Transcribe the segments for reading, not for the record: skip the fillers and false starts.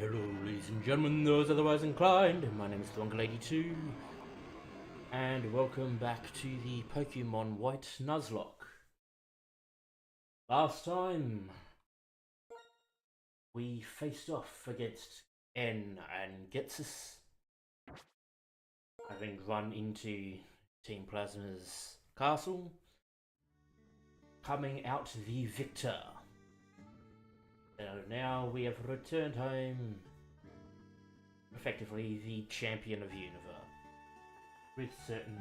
Hello, ladies and gentlemen, those otherwise inclined. My name is Lady2, and welcome back to the Pokémon White Nuzlocke. Last time, we faced off against N and Ghetsis, having run into Team Plasma's castle, coming out the victor. So now we have returned home, effectively the champion of Unova, with certain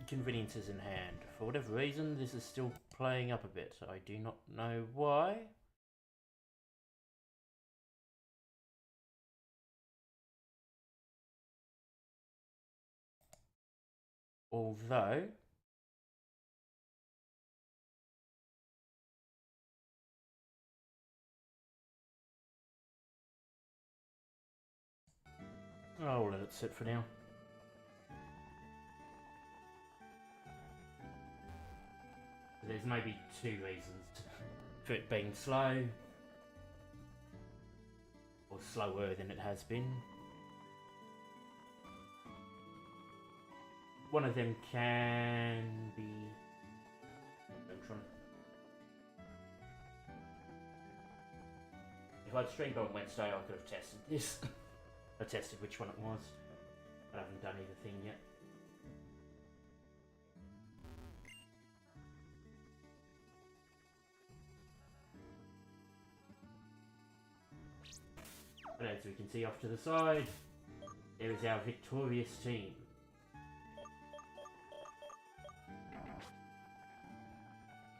conveniences in hand. For whatever reason, this is still playing up a bit. I do not know why. Although, I'll let it sit for now. There's maybe two reasons for it being slow, or slower than it has been. One of them can be... If I'd streamed on Wednesday, I could have tested this. I tested which one it was, but I haven't done either thing yet. But as we can see off to the side, there is our victorious team.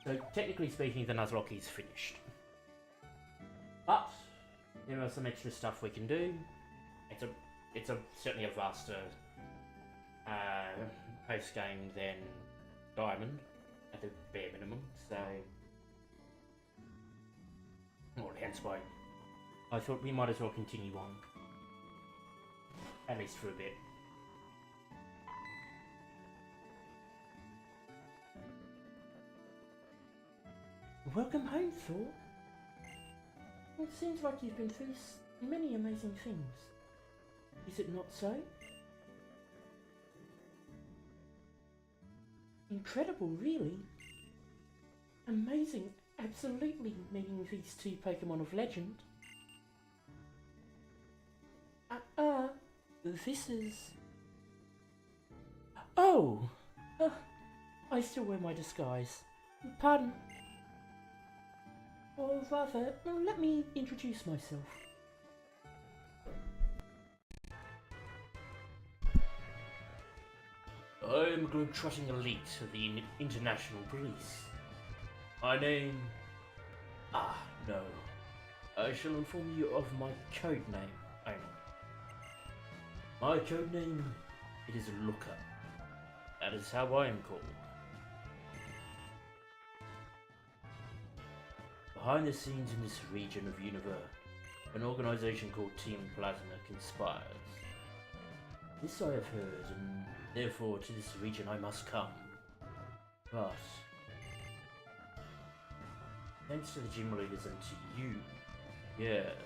So technically speaking, the Nuzlocke is finished. But there are some extra stuff we can do. It's certainly a vaster post game than Diamond at the bare minimum. So, well, hence why I thought we might as well continue on, at least for a bit. Welcome home, Thor. It seems like you've been through many amazing things. Is it not so? Incredible, really. Amazing, absolutely, meaning these two Pokémon of legend. This is... Oh! I still wear my disguise. Pardon. Or rather, let me introduce myself. I am a globe-trotting elite of the International Police. My name... no. I shall inform you of my code name only. My code name, it is Looker. That is how I am called. Behind the scenes in this region of Unova, an organization called Team Plasma conspires. This I have heard, and therefore to this region I must come. But, thanks to the gym leaders and to you, yes,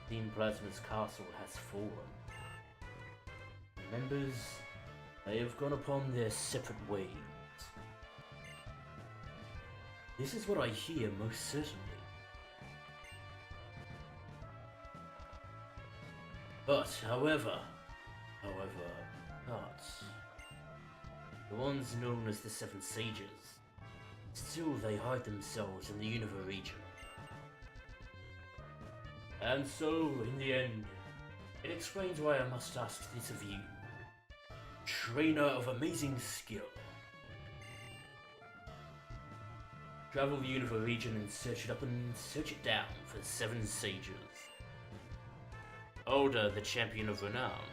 Team Plasma's castle has fallen. The members, they have gone upon their separate ways. This is what I hear most certainly. But, however, the ones known as the Seven Sages, still they hide themselves in the Unova region. And so, in the end, it explains why I must ask this of you, trainer of amazing skill. Travel the Unova region and search it up and search it down for the Seven Sages. Older, the champion of renown,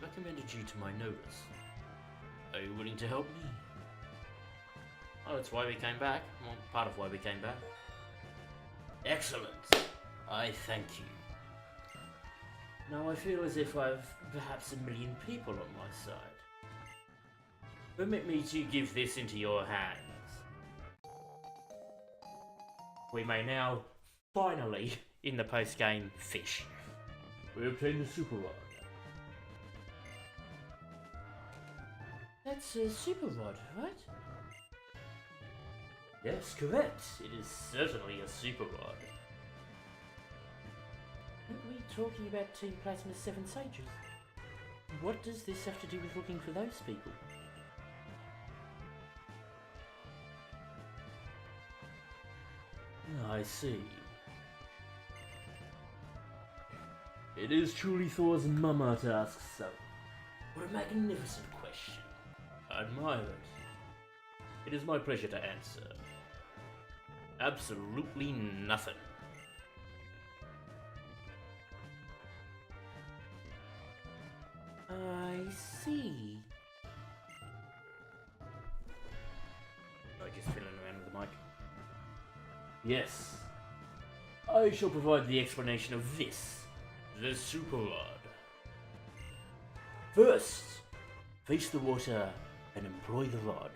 recommended you to my notice. Are you willing to help me? Oh, that's why we came back. Well, part of why we came back. Excellent. I thank you. Now I feel as if I've perhaps a million people on my side. Permit me to give this into your hands. We may now finally in the post-game fish. We obtained the Super Rod. That's a Super Rod, right? Yes, correct. It is certainly a Super Rod. Aren't we talking about Team Plasma's 7 Sages? What does this have to do with looking for those people? I see. It is truly Thor's mama to ask so. What a magnificent question. I admire it. It is my pleasure to answer. Absolutely nothing. I see. I'm just fiddling around with the mic. Yes. I shall provide the explanation of this, the Super Rod. First, face the water and employ the rod.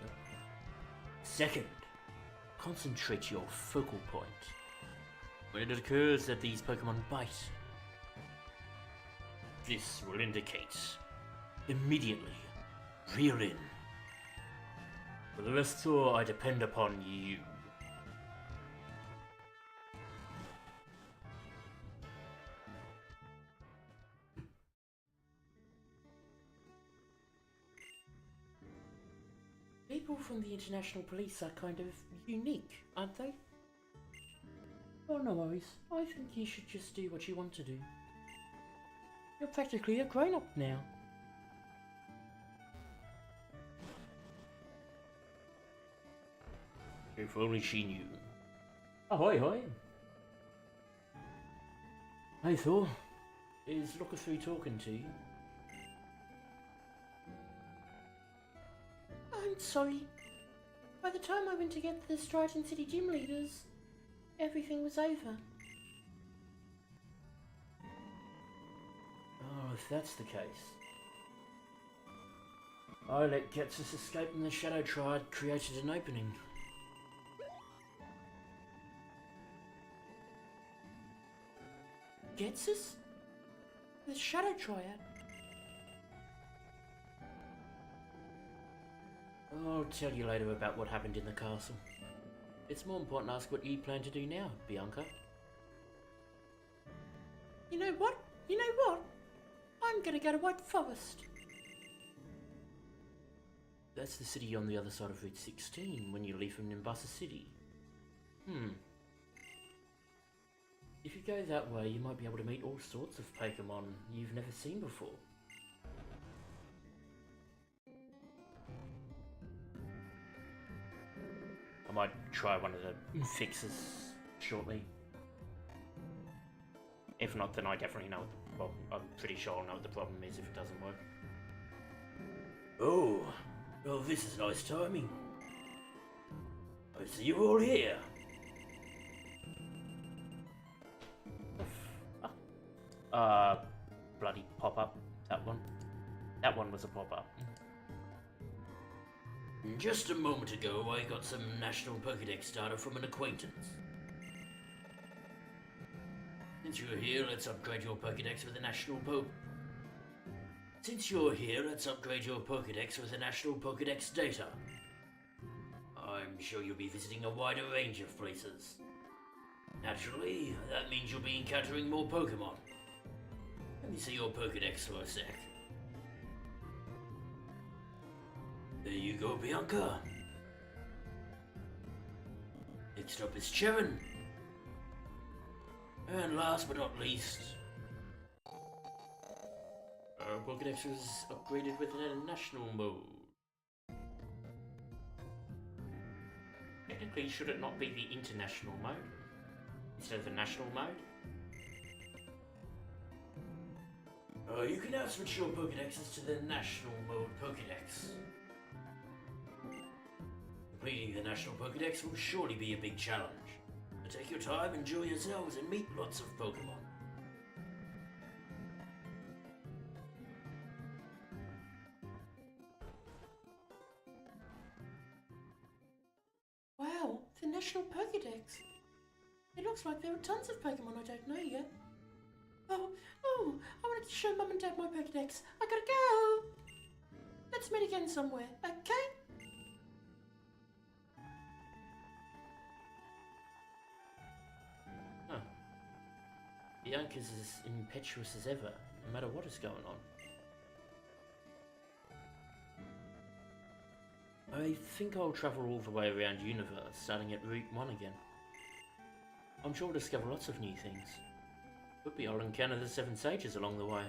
Second, concentrate your focal point. When it occurs that these Pokemon bite, this will indicate immediately reel in. For the rest, Thor, I depend upon you. People from the International Police are kind of unique, aren't they? Oh, no worries. I think you should just do what you want to do. You're practically a grown-up now. If only she knew. Ahoy, hoy. Hey, Thor. Is Locker 3 talking to you? I'm sorry. By the time I went to get the Strident City gym leaders, everything was over. Oh, if that's the case. I let Ghetsis escape and the Shadow Triad created an opening. Ghetsis? The Shadow Triad? I'll tell you later about what happened in the castle. It's more important to ask what you plan to do now, Bianca. You know what? I'm gonna go to White Forest. That's the city on the other side of Route 16 when you leave from Nimbasa City. If you go that way, you might be able to meet all sorts of Pokémon you've never seen before. I might try one of the fixes shortly. If not, then I definitely know what the problem. I'm pretty sure I'll know what the problem is if it doesn't work. Oh, well, this is nice timing. I see you're all here. Bloody pop-up. That one. That one was a pop-up. Just a moment ago, I got some National Pokédex data from an acquaintance. Since you're here, let's upgrade your Pokédex with a National Pokédex data. I'm sure you'll be visiting a wider range of places. Naturally, that means you'll be encountering more Pokémon. Let me see your Pokédex for a sec. There you go, Bianca. Next up is Charon. And last but not least, our Pokédex was upgraded with a national mode. Technically, should it not be the international mode instead of the national mode? You can now switch your Pokédexes to the national mode Pokédex. Completing the national Pokédex will surely be a big challenge. So take your time, enjoy yourselves, and meet lots of Pokémon. Wow, the national Pokédex. It looks like there are tons of Pokemon I don't know yet. Oh, I wanted to show Mum and Dad my Pokédex. I gotta go! Let's meet again somewhere, okay? Huh. Bianca's as impetuous as ever, no matter what is going on. I think I'll travel all the way around Unova, starting at Route 1 again. I'm sure I'll discover lots of new things. Could be I'll encounter the 7 sages along the way.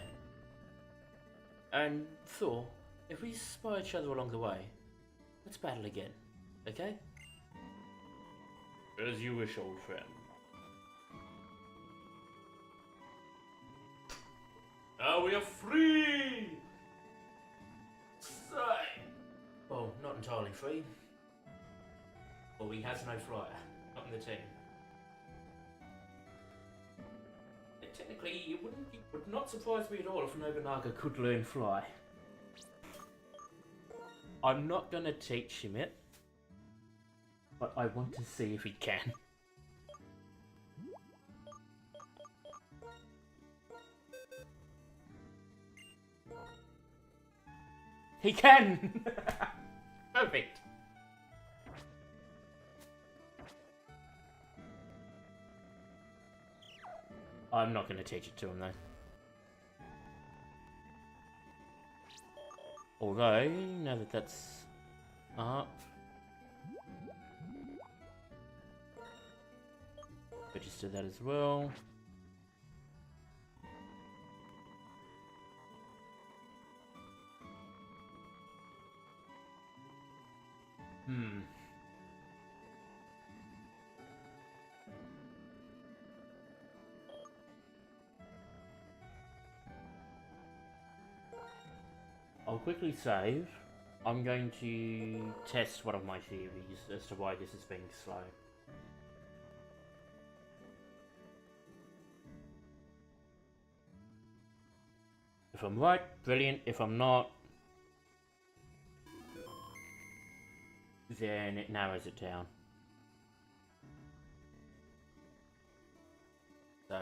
And Thor, if we spy each other along the way, let's battle again, okay? As you wish, old friend. Now we are free! Say! Well, not entirely free. Well, he has no flyer, not in the team. Technically, it would not surprise me at all if Nobunaga could learn fly. I'm not gonna teach him it, but I want to see if he can. He can! Perfect! I'm not going to teach it to him though. Although, now that that's up, register that as well. I'll quickly save. I'm going to test one of my theories as to why this is being slow. If I'm right, brilliant. If I'm not, then it narrows it down. So,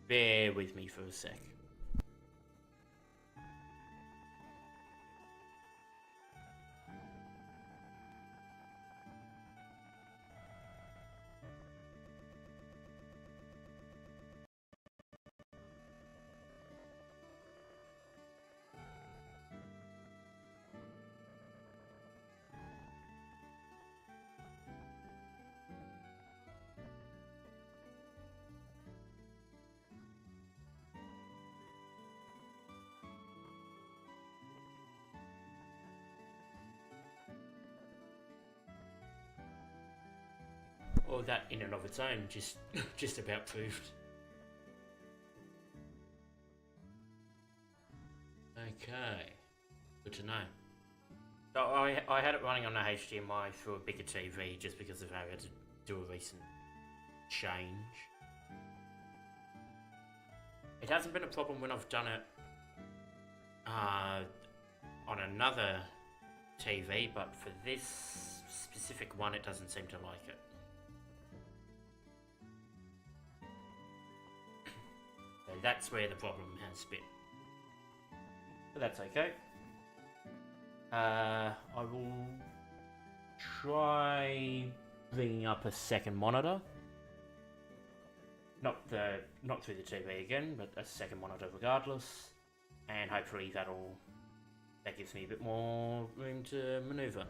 bear with me for a sec. Or that in and of its own just about proved. Okay, good to know. So I had it running on a HDMI through a bigger TV just because of how I had to do a recent change. It hasn't been a problem when I've done it on another TV, but for this specific one it doesn't seem to like it. So that's where the problem has been. But that's okay. I will try bringing up a second monitor. Not through the TV again, but a second monitor regardless. And hopefully that gives me a bit more room to maneuver.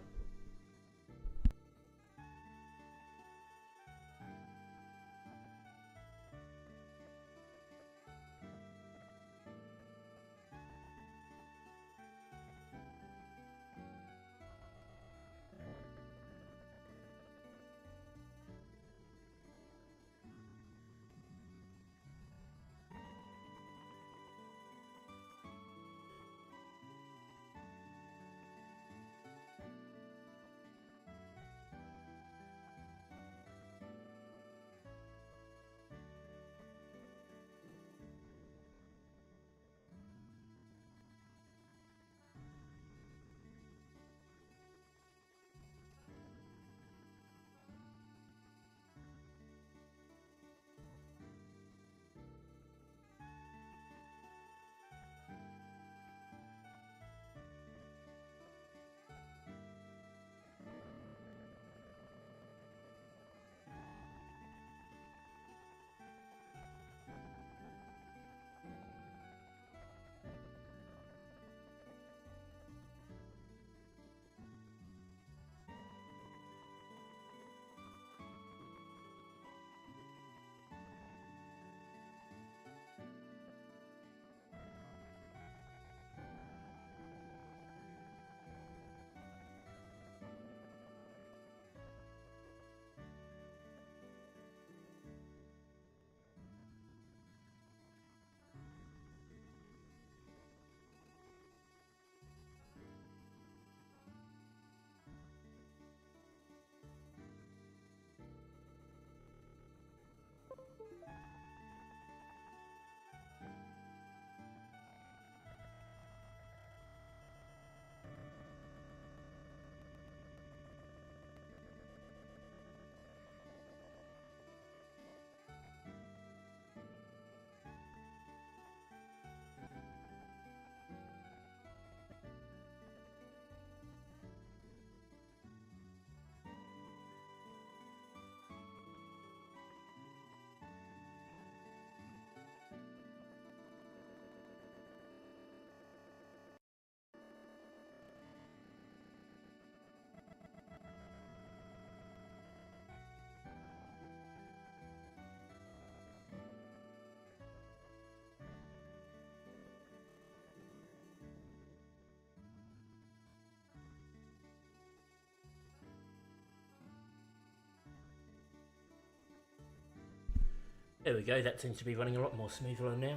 There we go, that seems to be running a lot more smoothly now.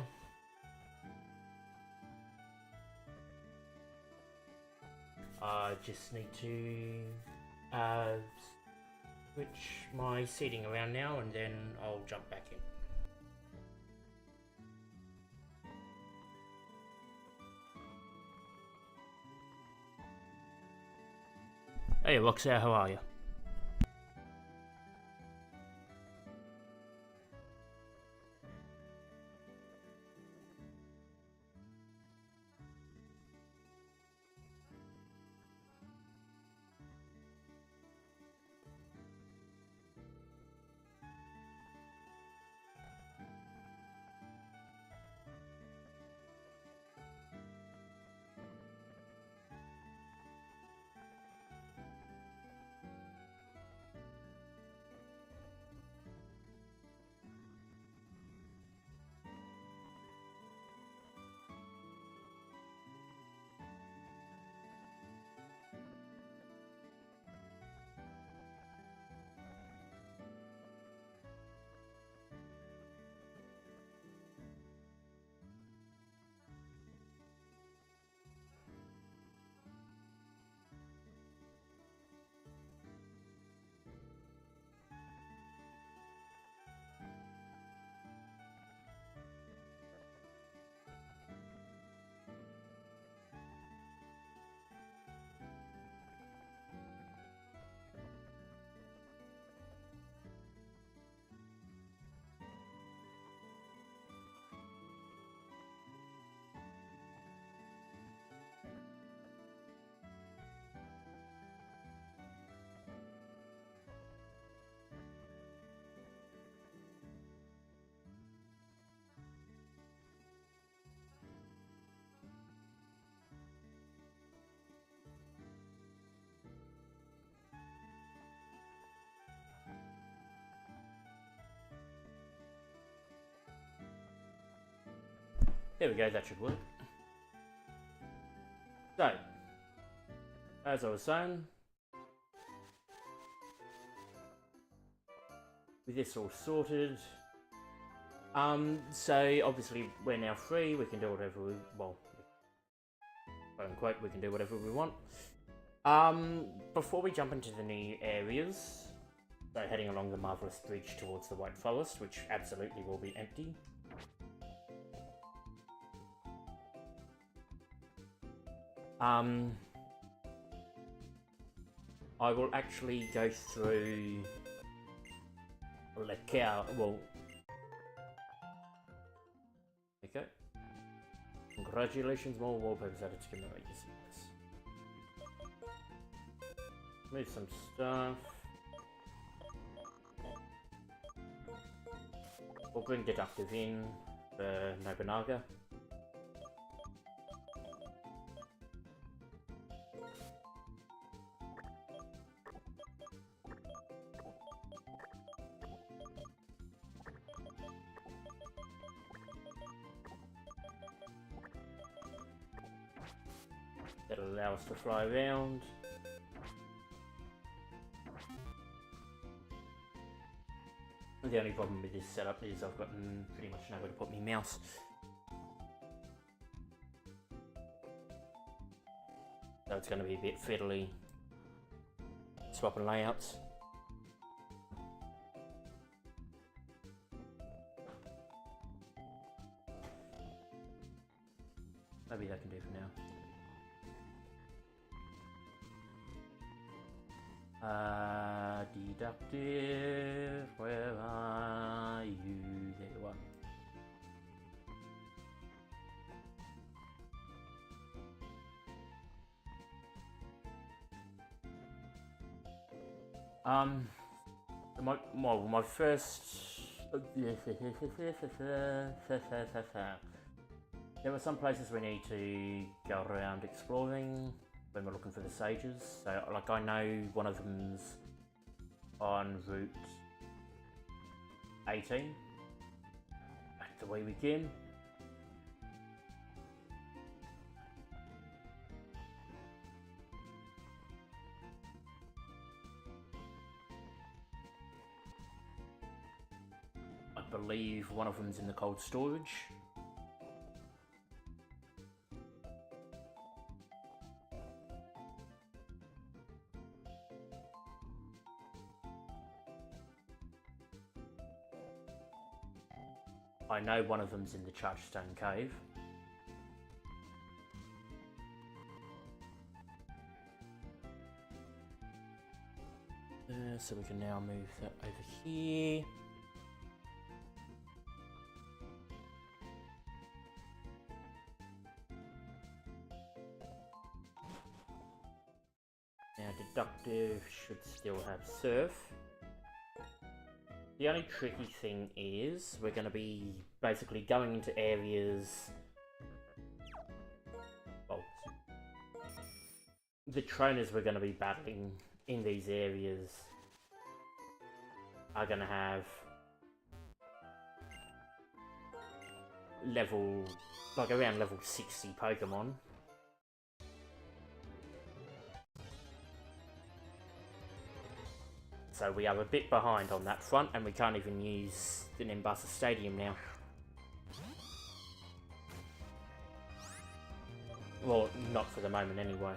I just need to switch my seating around now and then I'll jump back in. Hey Roxanne, how are you? There we go, that should work. So, as I was saying, with this all sorted, so obviously we're now free, we can do whatever we, well, quote unquote, we can do whatever we want. Before we jump into the new areas, so heading along the Marvellous Bridge towards the White Forest, which absolutely will be empty. I will actually go through the cow. Well, okay. Congratulations, more wallpapers added to commemorate your success. Move some stuff. We'll bring deductive in for Nobunaga. That'll allow us to fly around. The only problem with this setup is I've got pretty much nowhere to put my mouse. So it's going to be a bit fiddly swapping layouts. Maybe that can do for now. Deductive, where are you? There you are. My first. There were some places we need to go around exploring when we're looking for the sages. So, like, I know one of them's on Route 18. Back the way we came. I believe one of them's in the cold storage. I know one of them's in the Chargestone Cave. So we can now move that over here. Now deductive should still have surf. The only tricky thing is we're going to be basically going into areas. Well, the trainers we're going to be battling in these areas are going to have level, like around level 60 Pokemon. So we are a bit behind on that front, and we can't even use the Nimbasa Stadium now. Well, not for the moment anyway.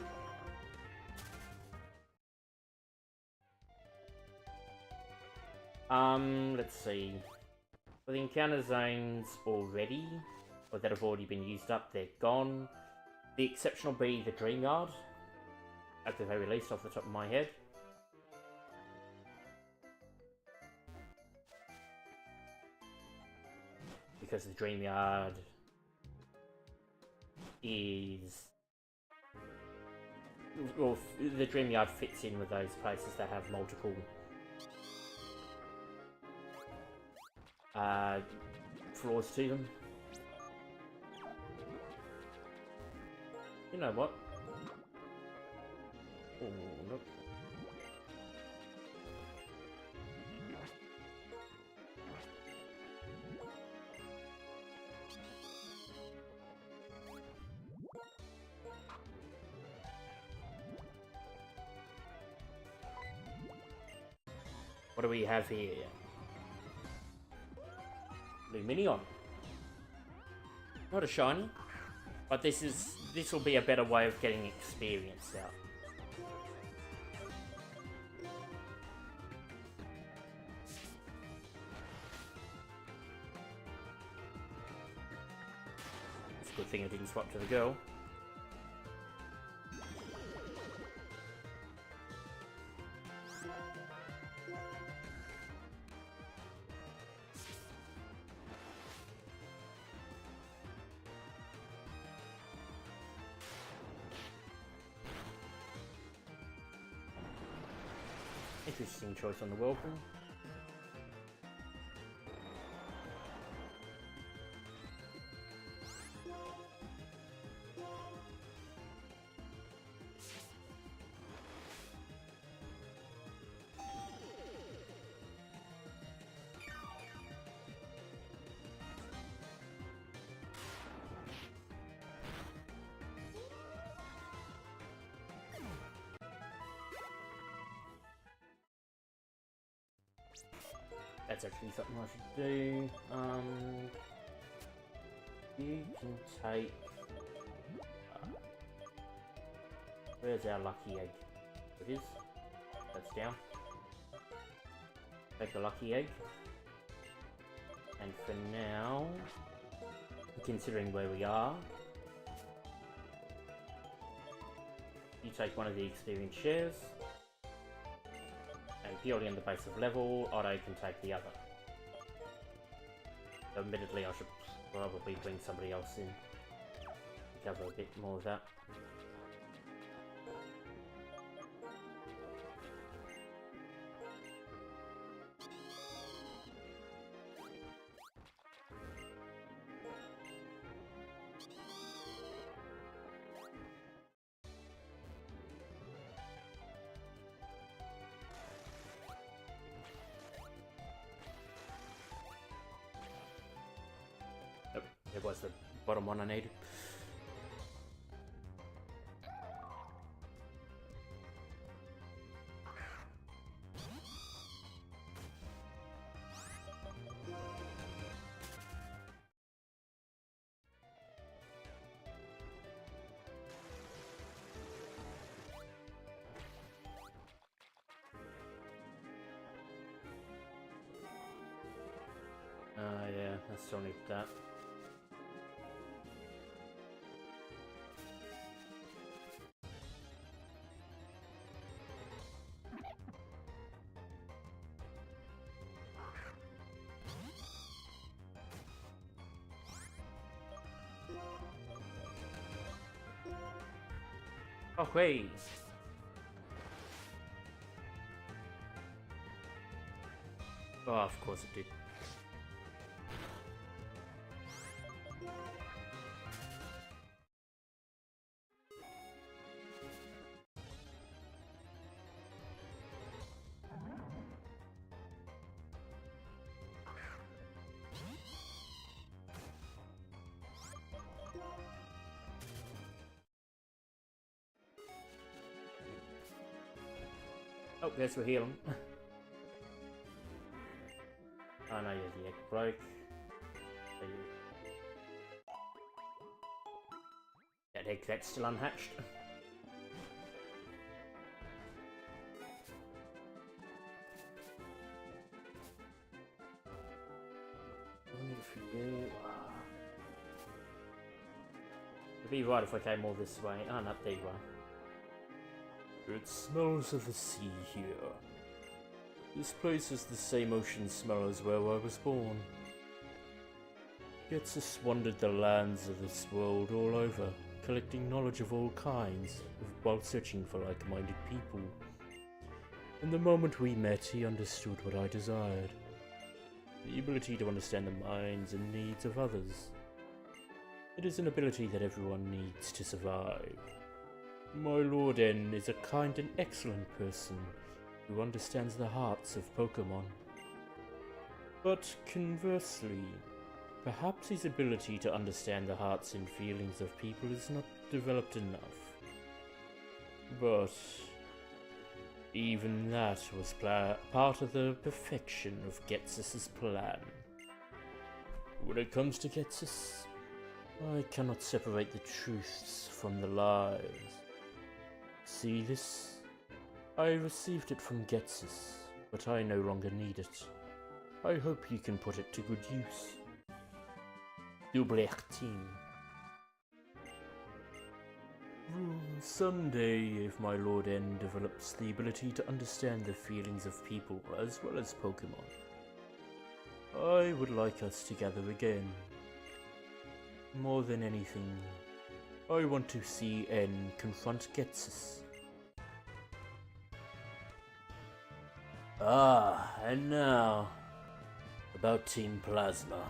Let's see. For the encounter zones already, or that have already been used up, they're gone. The exception will be the Dream Yard, at the very least, off the top of my head. Because the Dream Yard is... Well, the Dream Yard fits in with those places that have multiple floors to them. You know what? Oh, look. What do we have here? Luminion. Not a shiny, but this will be a better way of getting experience out. It's a good thing I didn't swap to the girl. Interesting choice on the Whirlpool. That's actually something I should do. You can take... where's our lucky egg? It is. That's down. Take a lucky egg. And for now, considering where we are, you take one of the experience shares. Purely on the base of level, Otto can take the other. Admittedly, I should probably bring somebody else in to cover a bit more of that. It was the bottom one I needed. I still need that. Oh, wait. Oh, of course it did. Oh, guess we're healing. Oh no, yeah, the egg broke. That egg that's still unhatched. It'd be right if I came all this way. Oh, no, there you are. It smells of the sea here. This place has the same ocean smell as where I was born. Ghetsis wandered the lands of this world all over, collecting knowledge of all kinds, while searching for like-minded people. And the moment we met, he understood what I desired. The ability to understand the minds and needs of others. It is an ability that everyone needs to survive. My Lord N is a kind and excellent person who understands the hearts of Pokémon. But conversely, perhaps his ability to understand the hearts and feelings of people is not developed enough. But even that was part of the perfection of Ghetsis' plan. When it comes to Ghetsis, I cannot separate the truths from the lies. See this? I received it from Ghetsis, but I no longer need it. I hope you can put it to good use. Double-13. Someday, if my Lord N develops the ability to understand the feelings of people as well as Pokémon, I would like us to gather again. More than anything, I want to see N confront Ghetsis. Ah, and now, about Team Plasma.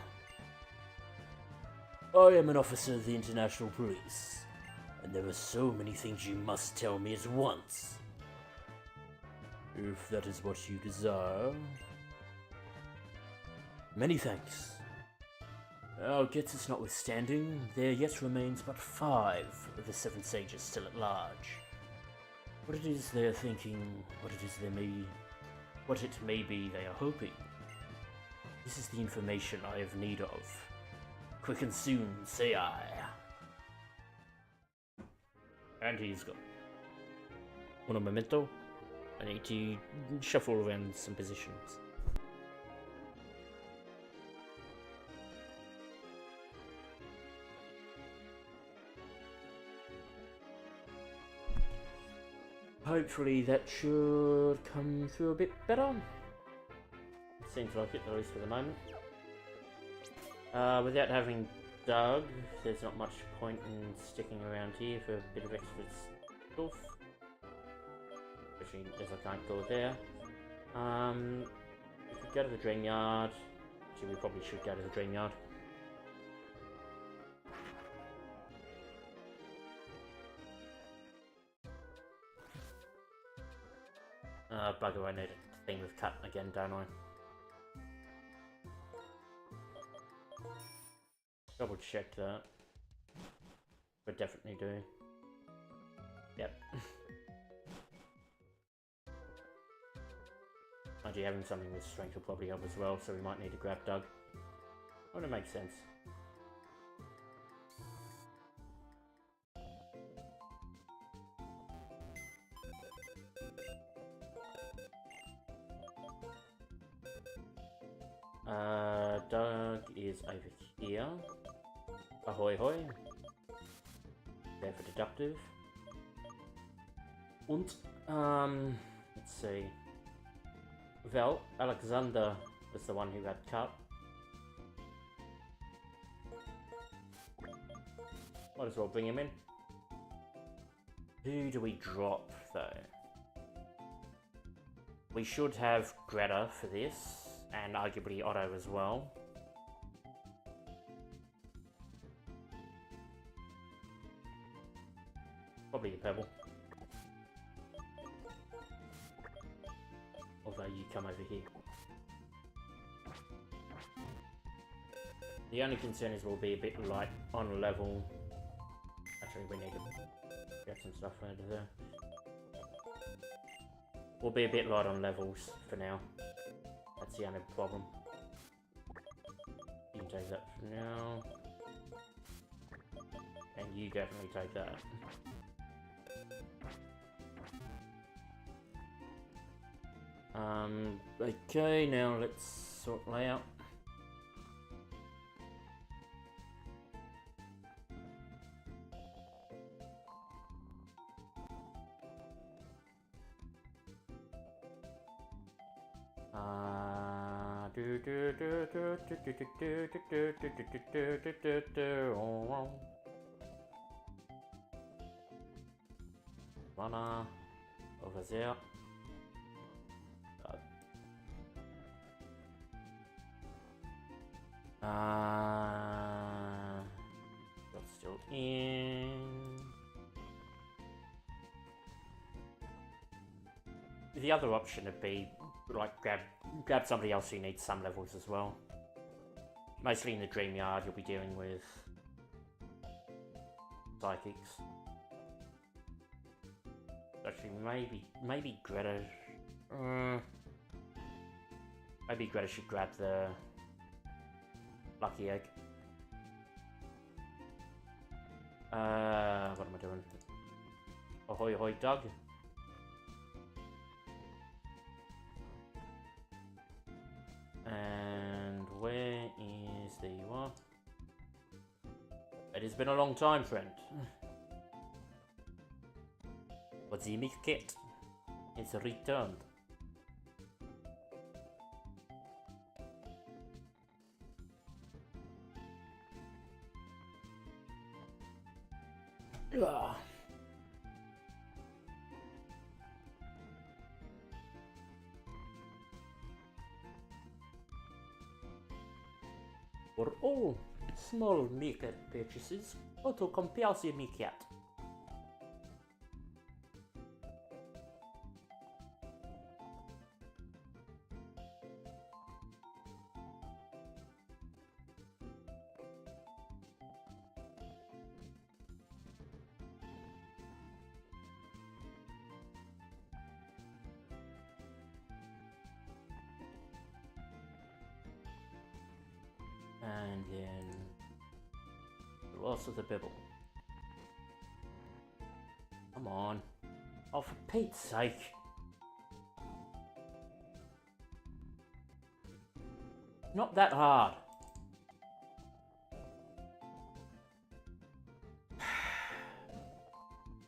I am an officer of the International Police, and there are so many things you must tell me at once. If that is what you desire. Many thanks. Our Ghetsis notwithstanding, there yet remains but 5 of the 7 sages still at large. What it is they are thinking, what it may be they are hoping. This is the information I have need of. Quick and soon, say I. And he's gone. Un momento. I need to shuffle around some positions. Hopefully that should come through a bit better. Seems like it, at least for the moment. Without having dug, there's not much point in sticking around here for a bit of extra stuff. Especially as I can't go there. If we go to the dream yard, actually we probably should go to the dream yard. Bugger, I need a thing with cut again, don't I? Double check that. We definitely do. Yep. Actually, having something with strength will probably help as well, so we might need to grab Doug. Oh, that makes sense. Doug is over here. Ahoy hoy. There for deductive. Und, let's see. Well, Alexander was the one who got cut. Might as well bring him in. Who do we drop, though? We should have Greta for this, and arguably Otto as well. Probably a Pebble. Although you come over here. The only concern is we'll be a bit light on level. Actually, we need to get some stuff out of there. We'll be a bit light on levels for now. That's the only problem. You can take that for now. And you definitely take that. Okay, now let's sort layout. Runner over there. That's still in. The other option would be like grab somebody else who needs some levels as well. Mostly in the dream yard, you'll be dealing with psychics. Actually, maybe Greta. Maybe Greta should grab the lucky egg. What am I doing? Ahoy, ahoy, Doug. And where is there you are? It has been a long time, friend. But the milk cat is returned. Ugh. For all small milk purchases, auto compels your milk cat. And then the loss of the Bibble. Come on. Oh, for Pete's sake. Not that hard.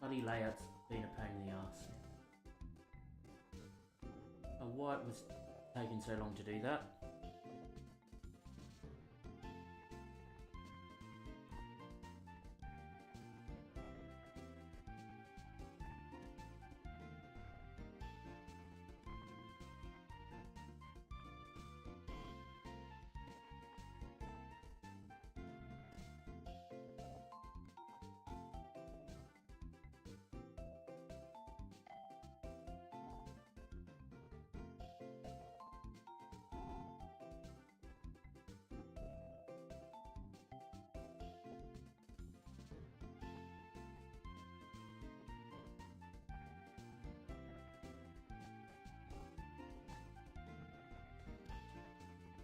Bloody layout's been a pain in the arse. And why it was taking so long to do that?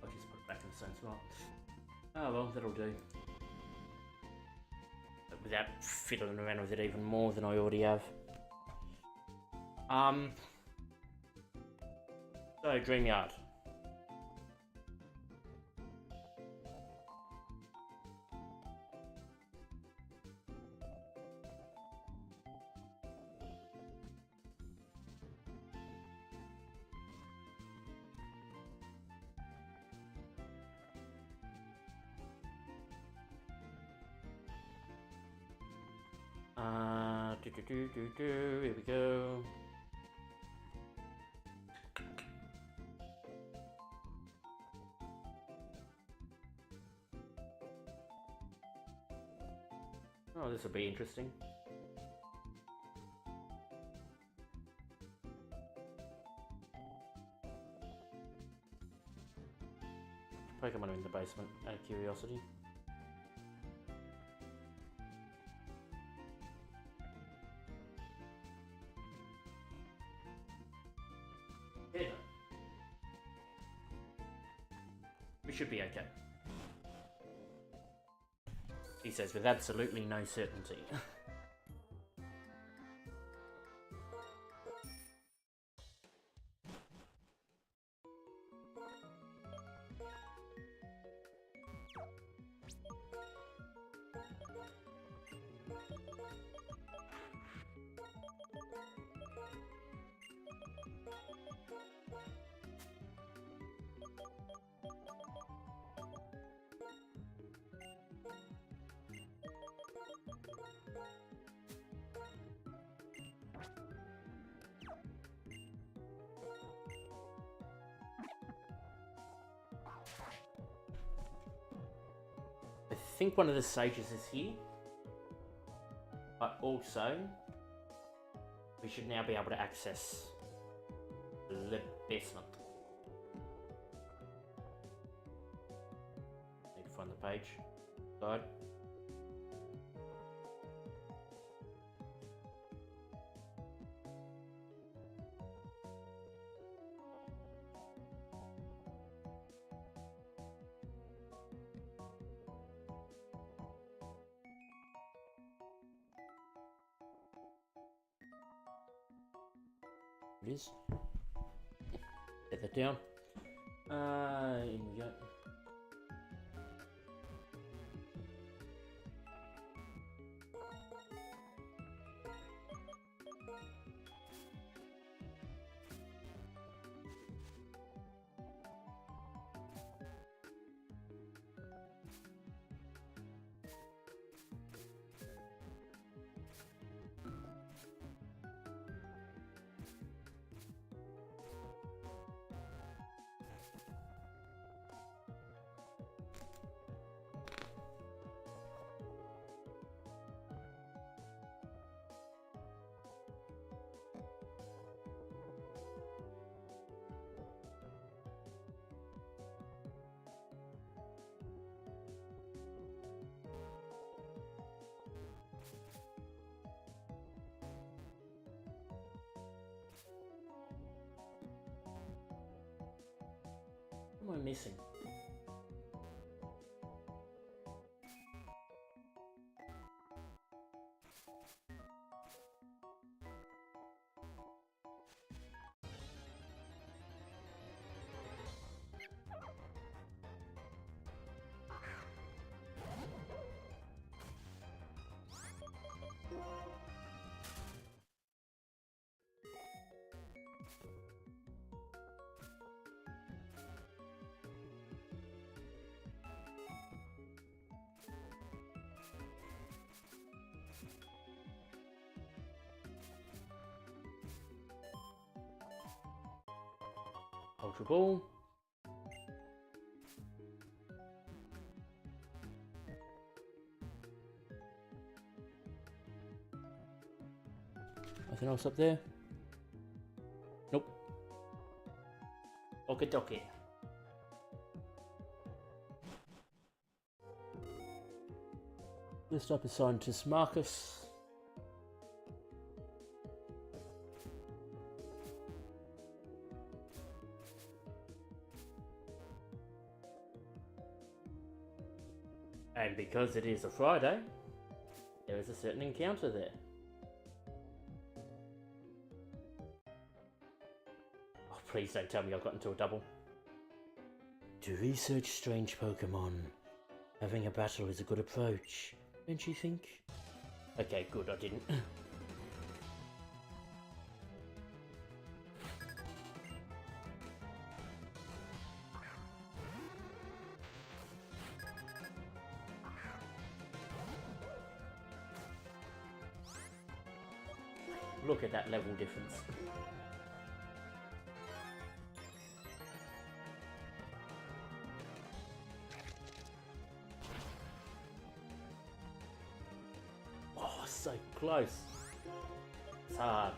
I'll just put it back in the same slot. Oh well, that'll do. But without fiddling around with it even more than I already have. So, Dreamyard. Here we go. Oh, this will be interesting. Pokemon in the basement, out of curiosity. Yeah. We should be okay. He says with absolutely no certainty. I think one of the sages is here, but also we should now be able to access the basement. Need to find the page. Side. It is. Get that down. In we go. What am I missing? Ultra Ball. Nothing else up there? Nope. Okie dokie. List up is Scientist Marcus. And because it is a Friday, there is a certain encounter there. Oh, please don't tell me I've got into a double. To research strange Pokemon, having a battle is a good approach, don't you think? Okay, good, I didn't. look at that level difference. Oh, so close. It's hard.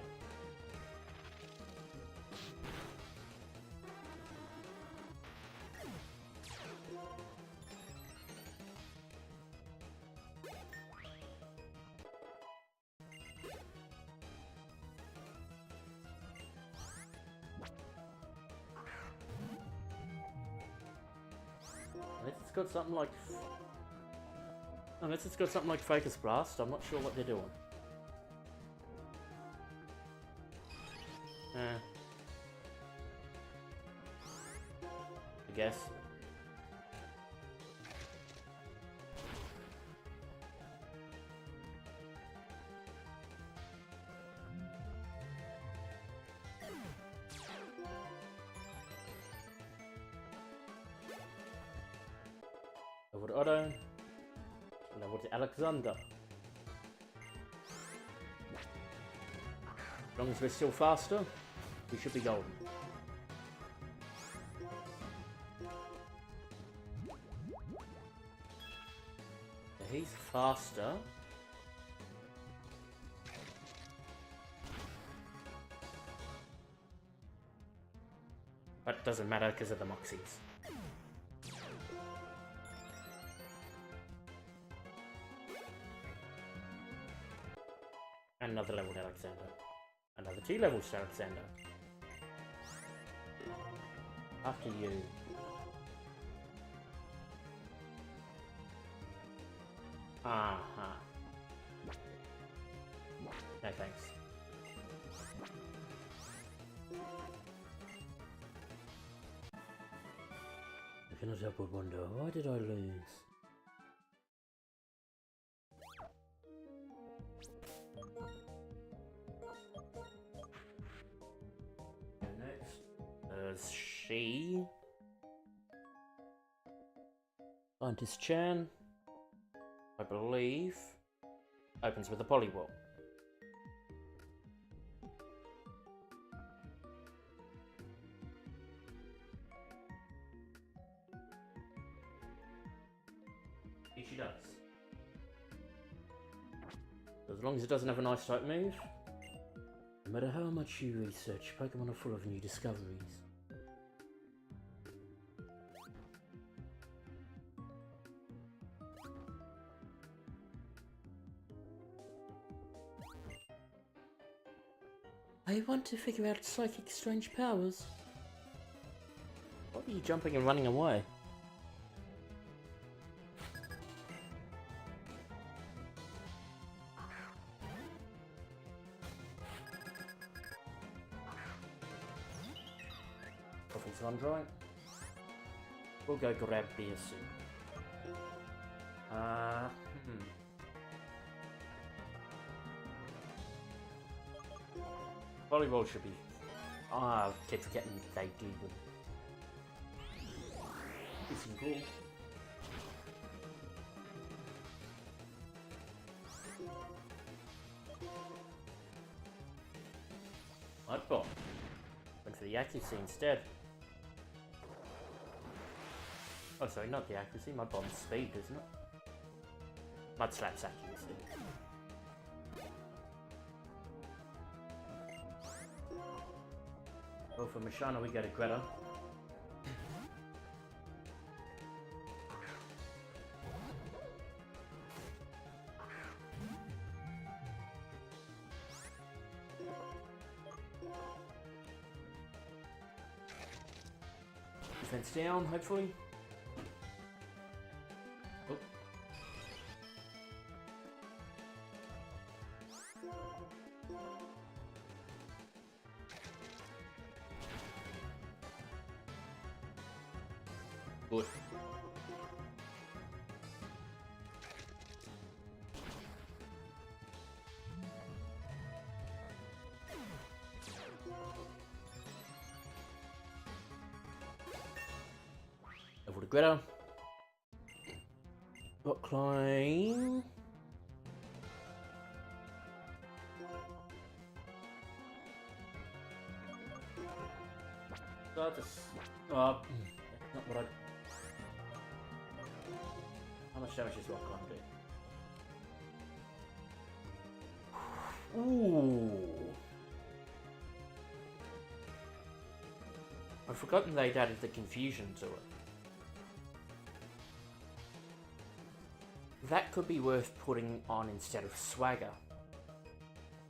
Unless it's got something like Focus Blast, I'm not sure what they're doing. I guess. Level to Otto. Level to Alexander. As long as we're still faster, we should be golden. So he's faster. But it doesn't matter because of the Moxies. Another level to Alexander. Another 2 levels to Alexander. After you. Uh-huh. No thanks. I cannot help but wonder, why did I lose? She Scientist Chan, I believe, opens with a polywall. Here she does. As long as it doesn't have an ice type move. No matter how much you research, Pokemon are full of new discoveries. I want to figure out psychic strange powers. What are you jumping and running away? Coffee's on dry. We'll go grab beer soon. Volleyball should be. Keep forgetting they do them. Isn't cool. Mudbomb. Went for the accuracy instead. Oh, sorry, not the accuracy. Mudbomb's speed, isn't it? Mud Slap's accuracy. Well, for Mashana we go to Greta. Defense down, hopefully. Oh. Good. Over to Greta. Got climb. So I'll just... that's not what I... How much damage does rock climb do? Ooh! I've forgotten they'd added the confusion to it. That could be worth putting on instead of swagger.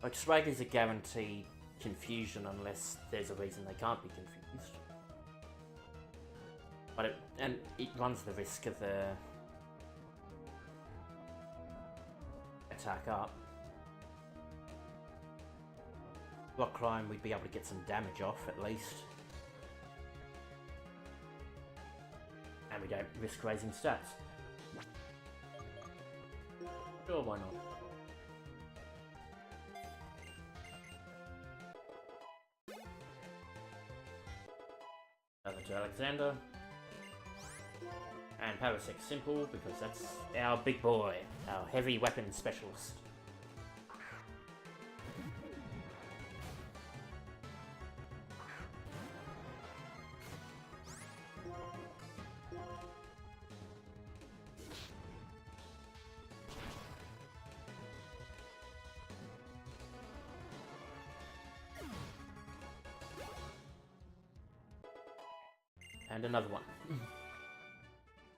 Like, swagger's a guaranteed confusion unless there's a reason they can't be confused. But it runs the risk of the attack up. Rock climb, we'd be able to get some damage off at least. And we don't risk raising stats. Sure, why not? Over to Alexander. And power 6 simple, because that's our big boy, our heavy weapon specialist. And another one.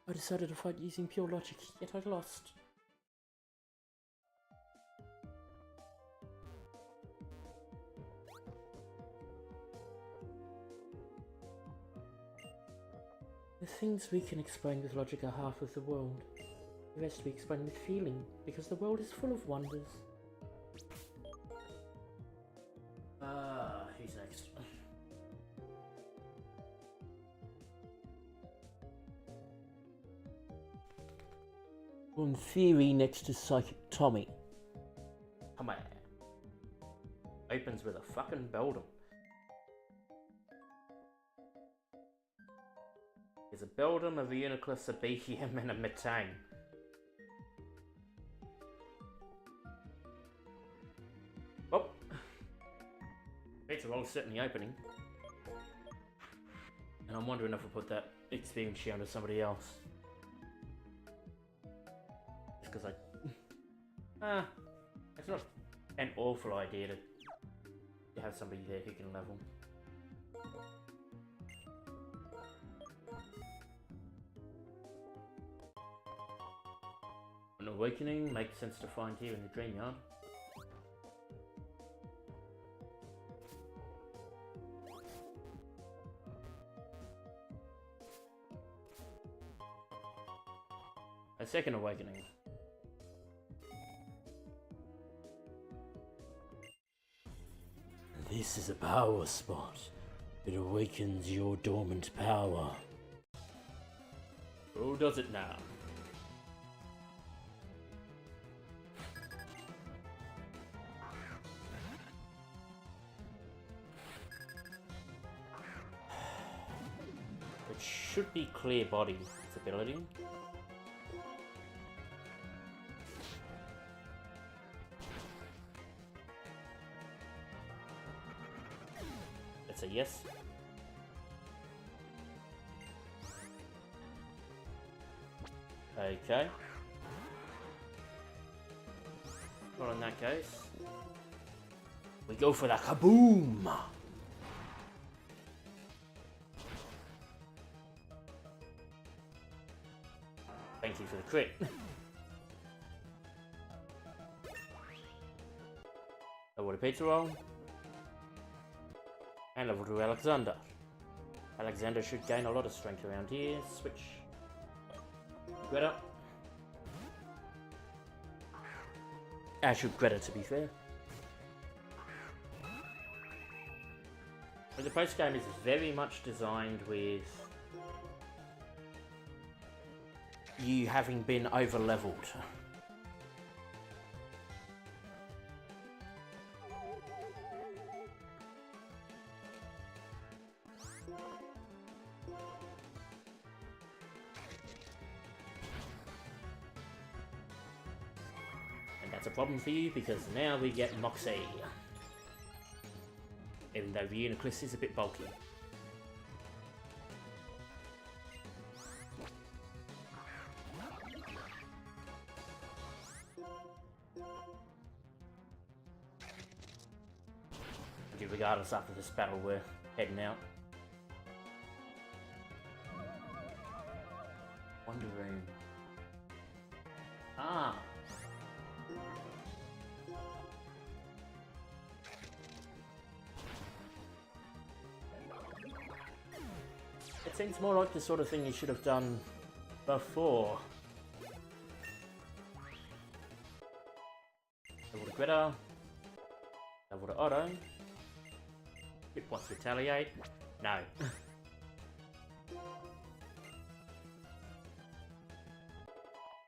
I decided to fight using pure logic, yet I lost. The things we can explain with logic are half of the world. The rest we explain with feeling, because the world is full of wonders. Who's next? On theory, next to Psychic Tommy. Come on. Opens with a fucking Beldum. There's a Beldum, a Reuniclus, a Behium, and a Metang. Oh! It's all certainly opening. And I'm wondering if I put that experience sheet onto somebody else. Because it's not an awful idea to have somebody there who can level. An awakening makes sense to find here in the dream yard. A second awakening. This is a power spot. It awakens your dormant power. Who does it now? It should be clear body ability. That's a yes. Okay. Well, in that case, we go for the kaboom! Thank you for the crit. Level to pizza roll. And level to Alexander. Alexander should gain a lot of strength around here. Switch. Greta. Should Greta, to be fair. But the post game is very much designed with you having been over leveled. That's a problem for you because now we get Moxie. Even though the Reuniclus is a bit bulky. regardless, after this battle, we're heading out. Wonder Room. Ah! It seems more like the sort of thing you should have done before. Double to Greta. Double to Otto. Hit points retaliate. No.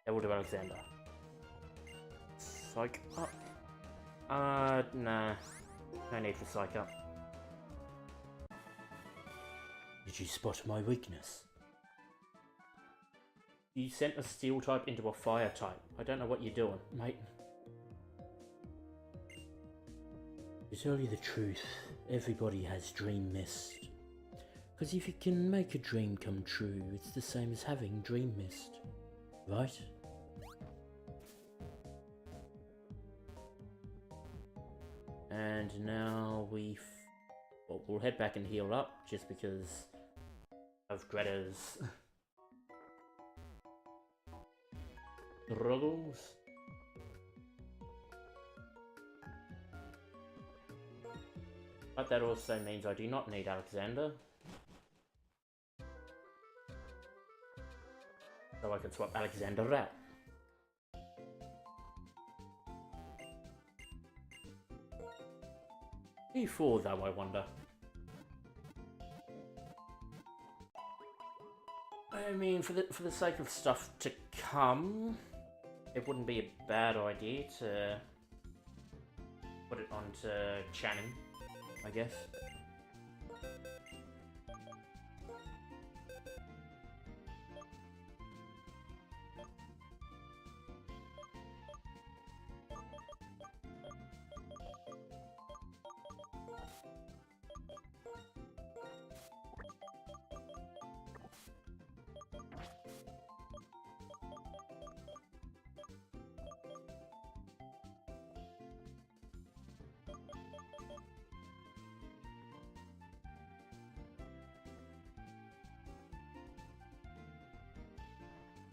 Double to Alexander. Psych up. Nah. No need for psych up. Did you spot my weakness? You sent a steel type into a fire type. I don't know what you're doing, mate. To tell you the truth, everybody has dream mist. Because if you can make a dream come true, it's the same as having dream mist. Right? And now we'll head back and heal up, just because of Greta's struggles. But that also means I do not need Alexander. So I can swap Alexander out. E4 though, I wonder. I mean, for the sake of stuff to come, it wouldn't be a bad idea to put it onto Channing, I guess.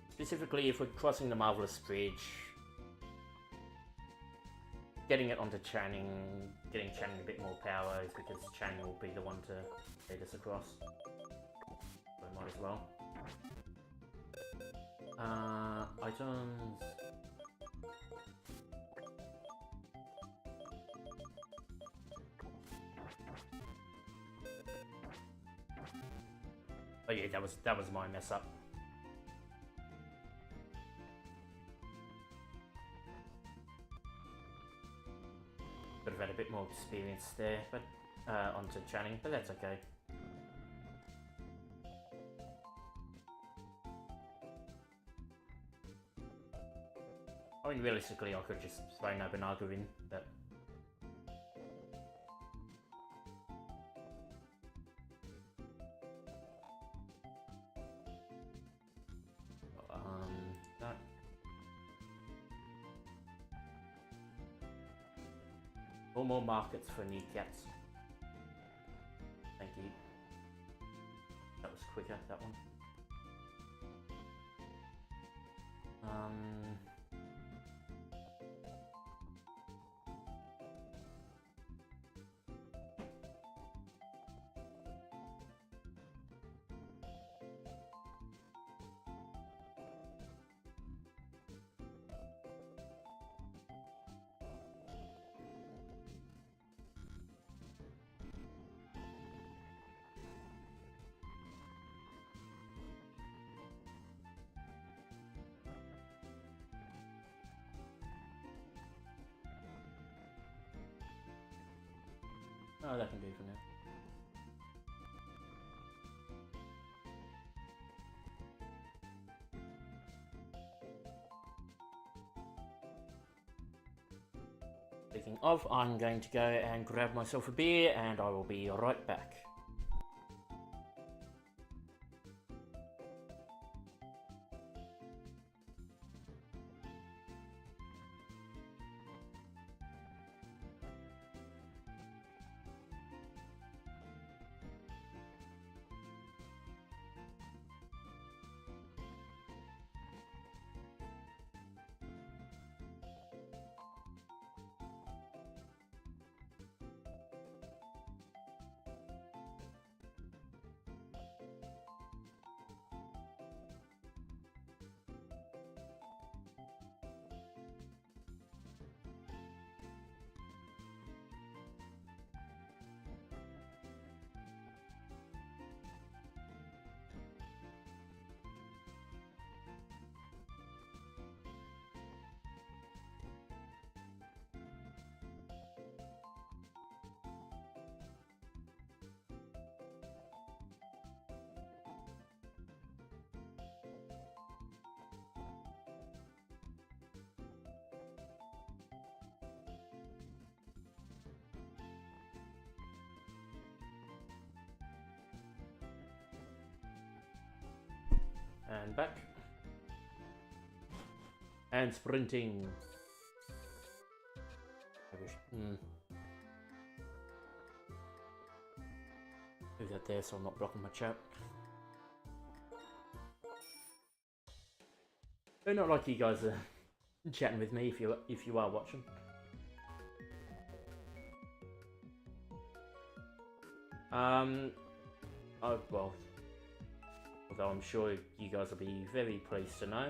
Specifically, if we're crossing the Marvelous Bridge, getting it onto Channing, getting Channing a bit more power is because Channing will be the one to lead us across. So might as well. Items. Oh yeah, that was my mess up. Could have had a bit more experience there, but onto Channing, but that's okay. I mean, realistically, I could just throw Nobunaga in, but that. Four more markets for new cats. Thank you. That was quicker, that one. Oh, that can do for now. Speaking of, I'm going to go and grab myself a beer and I will be right back. and back. And sprinting. Move that there so I'm not blocking my chat. But not like you guys are chatting with me if you are watching. Oh, well, although I'm sure you guys will be very pleased to know,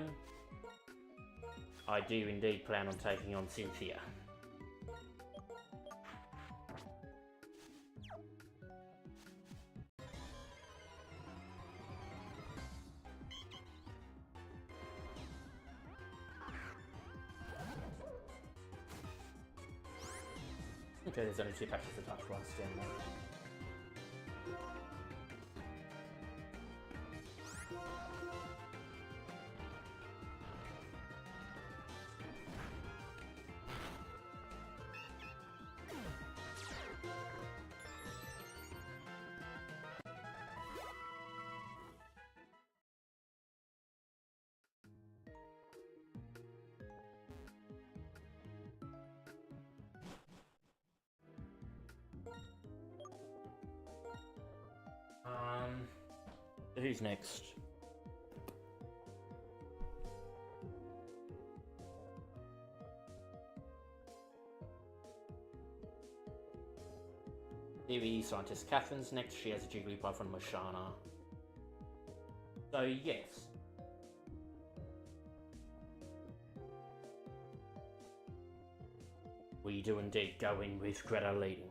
I do indeed plan on taking on Cynthia. Okay, there's only 2 patches of Dark Frost in there. Who's next? Theory scientist Catherine's next. She has a Jigglypuff and Moshana. So yes. We do indeed go in with Greta leading.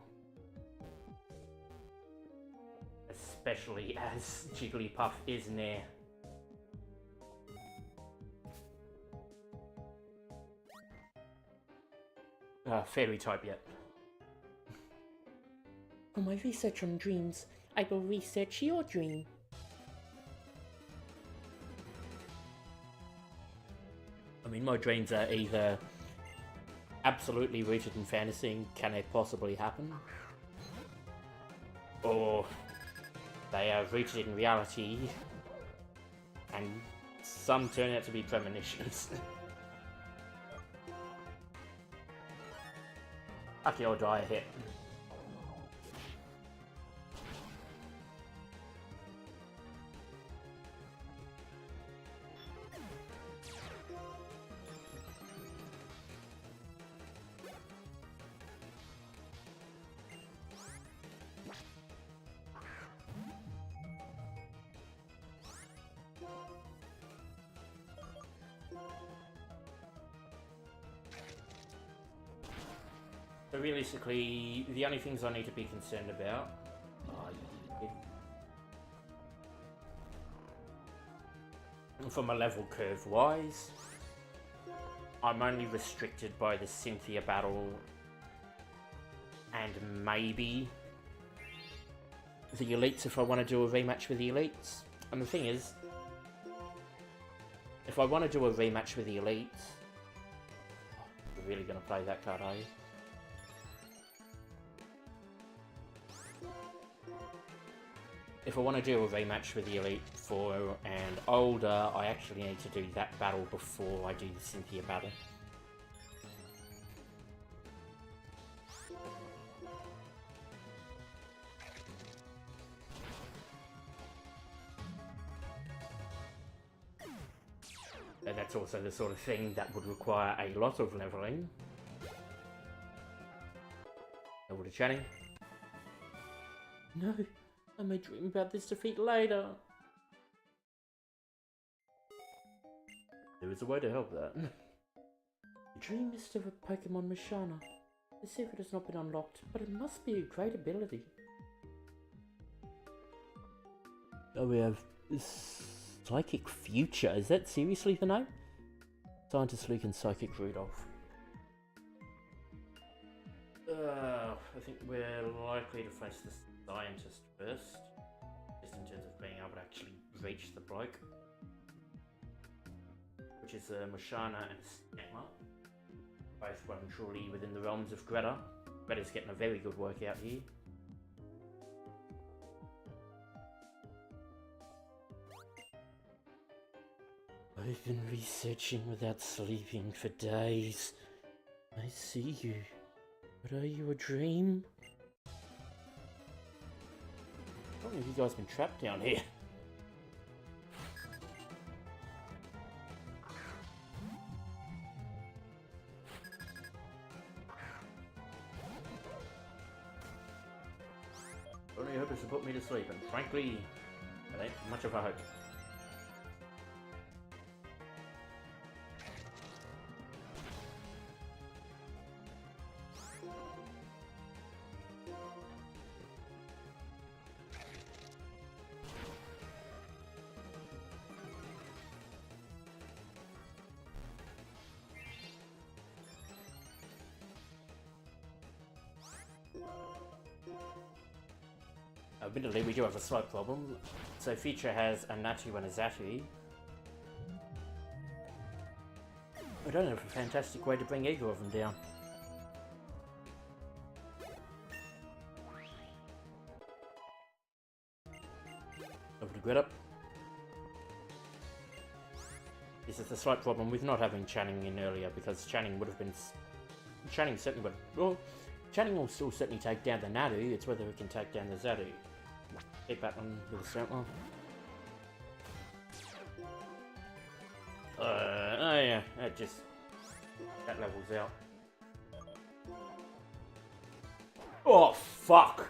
Especially as Jigglypuff is near. Fairy type yet. For my research on dreams, I will research your dream. I mean, my dreams are either absolutely rooted in fantasy and can it possibly happen? Or they are rooted in reality, and some turn out to be premonitions. Okay, I'll die a hit. So realistically, the only things I need to be concerned about are from a level curve wise, I'm only restricted by the Cynthia battle and maybe the elites if I want to do a rematch with the elites. And the thing is, if I want to do a rematch with the elites, you're really going to play that card, are you? If I want to do a rematch with the Elite 4 and older, I actually need to do that battle before I do the Cynthia battle. And that's also the sort of thing that would require a lot of leveling. Over to Channing. No. I may dream about this defeat later. There is a way to help that. The dream is of a Pokémon Moshana. The secret has not been unlocked, but it must be a great ability. Oh, we have Psychic Future. Is that seriously the name? Scientist Luke and Psychic Rudolph. I think we're likely to face the Scientist first, just in terms of being able to actually reach the bloke, which is Moshana and Stammer, both well and truly within the realms of Greta. Greta's getting a very good workout here. I've been researching without sleeping for days. I see you. But are you a dream? How long have you guys been trapped down here? Only hope is to put me to sleep, and frankly, that ain't much of a hope. Admittedly, we do have a slight problem. So Feature has a Natu and a Zatu. I don't have a fantastic way to bring either of them down. Over to Grid Up. This is the slight problem with not having Channing in earlier, because Channing would have been... Channing certainly would... Well, Channing will still certainly take down the Natu, it's whether it can take down the Zatu. Keep that one with a Sentinel. Oh yeah, that just... that levels out. Oh, fuck!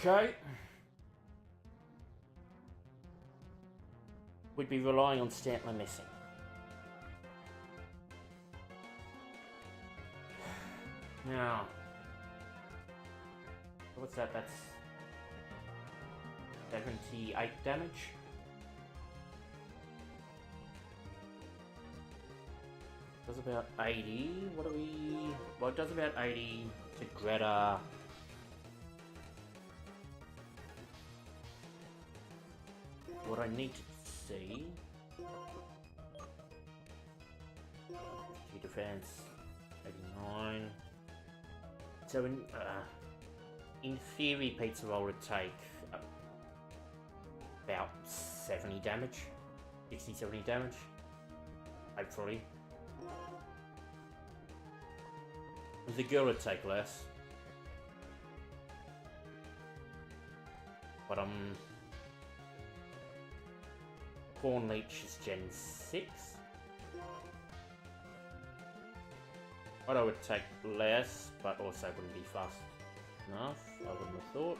Okay. We'd be relying on Stantler missing. Now, what's that? That's 78 damage. Does about 80. What do we... Well, it does about 80 to Greta. What I need to see... defense, 89. So in theory, Pizza Roll would take about 70 damage. 60, 70 damage. Hopefully. The girl would take less. But Corn Leech is Gen 6. What I would take less, but also wouldn't be fast enough, I wouldn't have thought.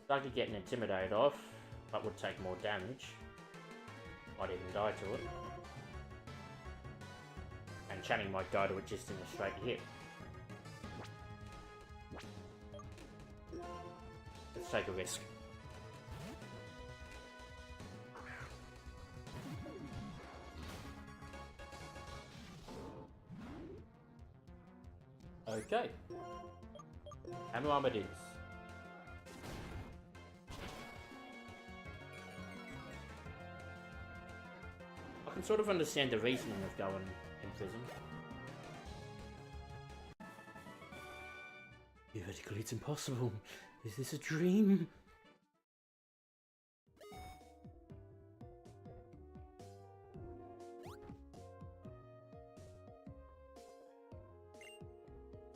Started getting Intimidated off, but would take more damage. Might even die to it. And Channing might die to it just in a straight hit. Let's take a risk. Okay. Ammo armored is. I can sort of understand the reasoning of going in prison. Theoretically, it's impossible. Is this a dream?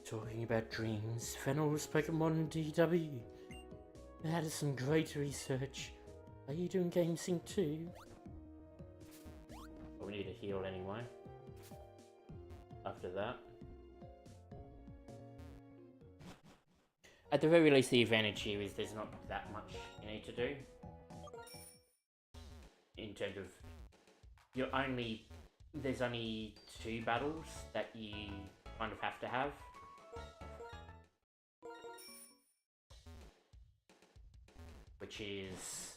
Talking about dreams, Fennel's Pokémon DW. That is some great research. Are you doing Game Sync too? Well, we need a heal anyway. After that. At the very least, the advantage here is there's not that much you need to do. In terms of... There's only 2 battles that you kind of have to have. Which is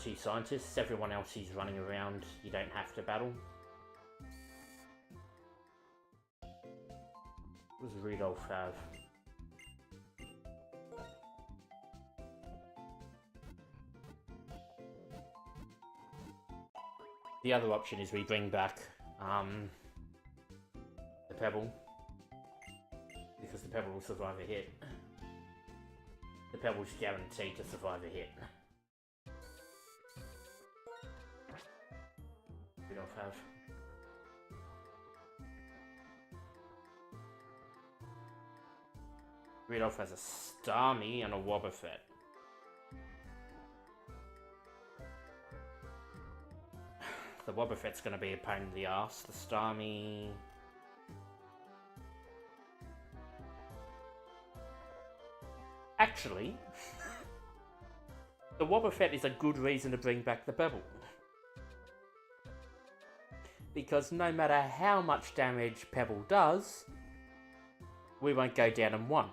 2 scientists. Everyone else is running around, you don't have to battle. What does Rudolph have? The other option is we bring back the Pebble, because the Pebble will survive a hit. The Pebble's guaranteed to survive a hit. We don't have. Rudolph has a Starmie and a Wobbuffet. The Wobbuffet's going to be a pain in the ass. The Starmie... Actually, the Wobbuffet is a good reason to bring back the Pebble. Because no matter how much damage Pebble does, we won't go down in one.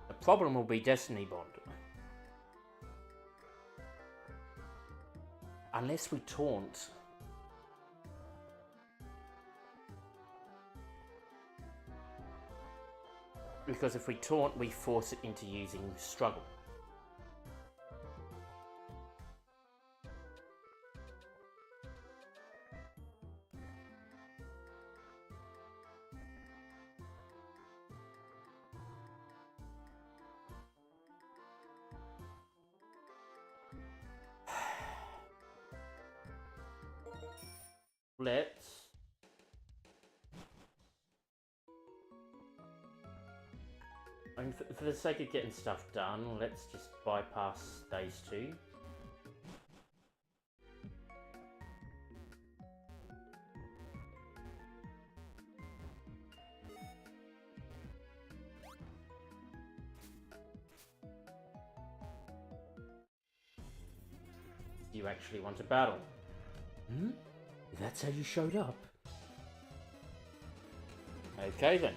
The problem will be Destiny Bond. Unless we taunt. Because if we taunt, we force it into using Struggle. Let's... I mean, for the sake of getting stuff done, let's just bypass these two. You actually want a battle? Hmm? That's how you showed up. Okay then.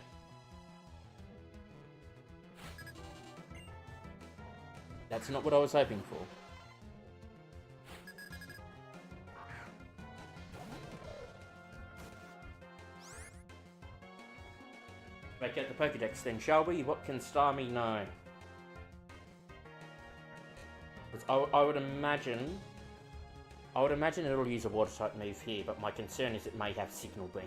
That's not what I was hoping for. Break out the Pokédex then, shall we? What can Starmie know? I would imagine it'll use a water type move here, but my concern is it may have Signal Beam.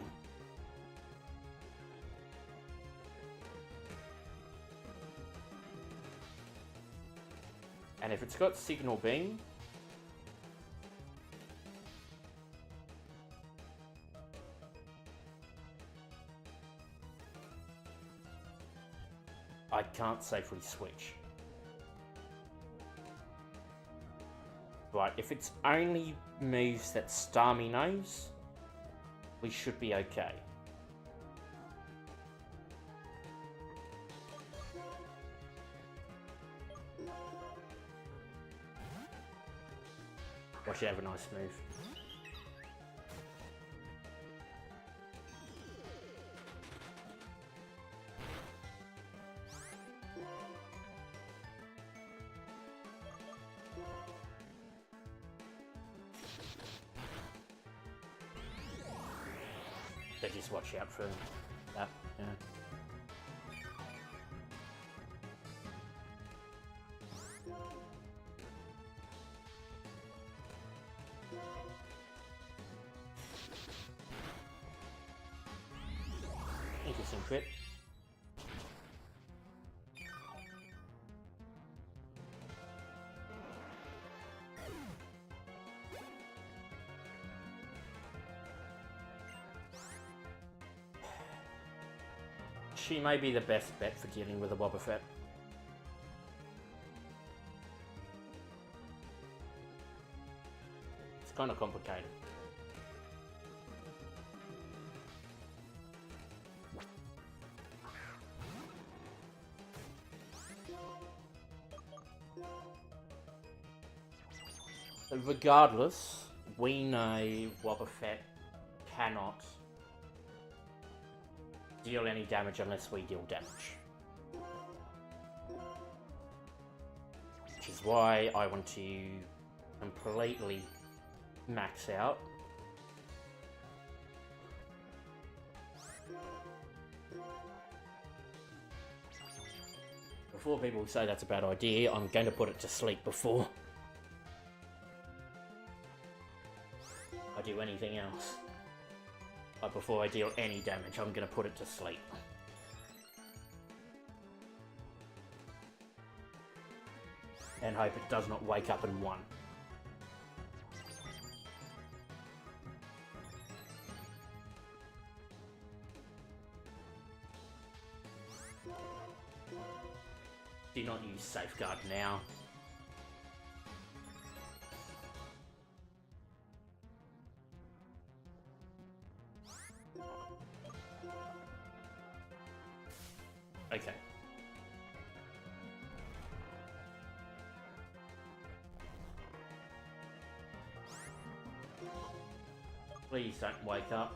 And if it's got Signal Beam, I can't safely switch. Right, if it's only moves that Starmie knows, we should be okay. I should have a nice move. So just watch out for that, yeah. Interesting crit. She may be the best bet for dealing with a Wobbuffet. It's kind of complicated. Regardless, we know Wobbuffet cannot deal any damage unless we deal damage. Which is why I want to completely max out. Before people say that's a bad idea, I'm going to put it to sleep before. do anything else. But before I deal any damage, I'm gonna put it to sleep. And hope it does not wake up in one. Do not use Safeguard now. Okay. Please don't wake up.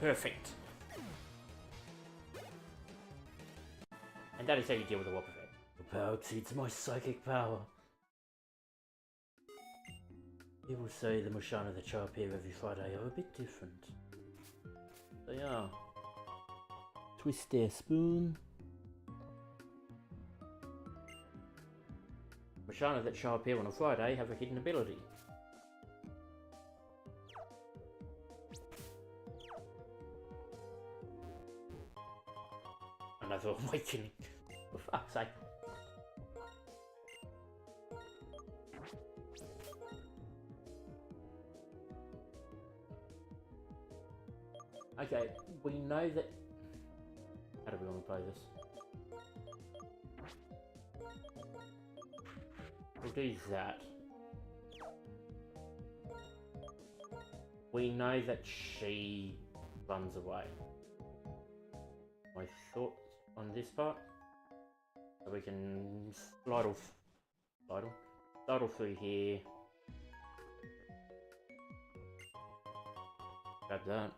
Perfect. And that is how you deal with a Wobbuffet. The power exceeds my psychic power. People say the Moshana that show up here every Friday are a bit different. They are. Twist their spoon. Moshana that show up here on a Friday have a hidden ability. Another awakening. For fuck's sake. Okay, we know that... How do we want to play this? We'll do that. We know that she runs away. My thoughts on this part? So we can slide off through here. Grab that.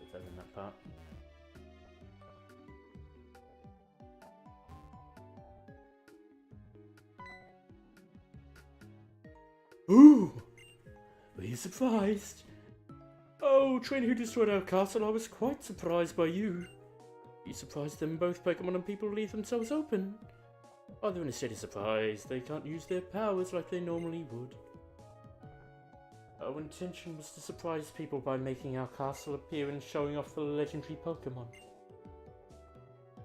It's over in that part. Ooh! Were you surprised? Oh, trainer who destroyed our castle, I was quite surprised by you. You surprised them both Pokemon and people leave themselves open. Either in a state of surprise, they can't use their powers like they normally would. Our intention was to surprise people by making our castle appear and showing off the legendary Pokemon.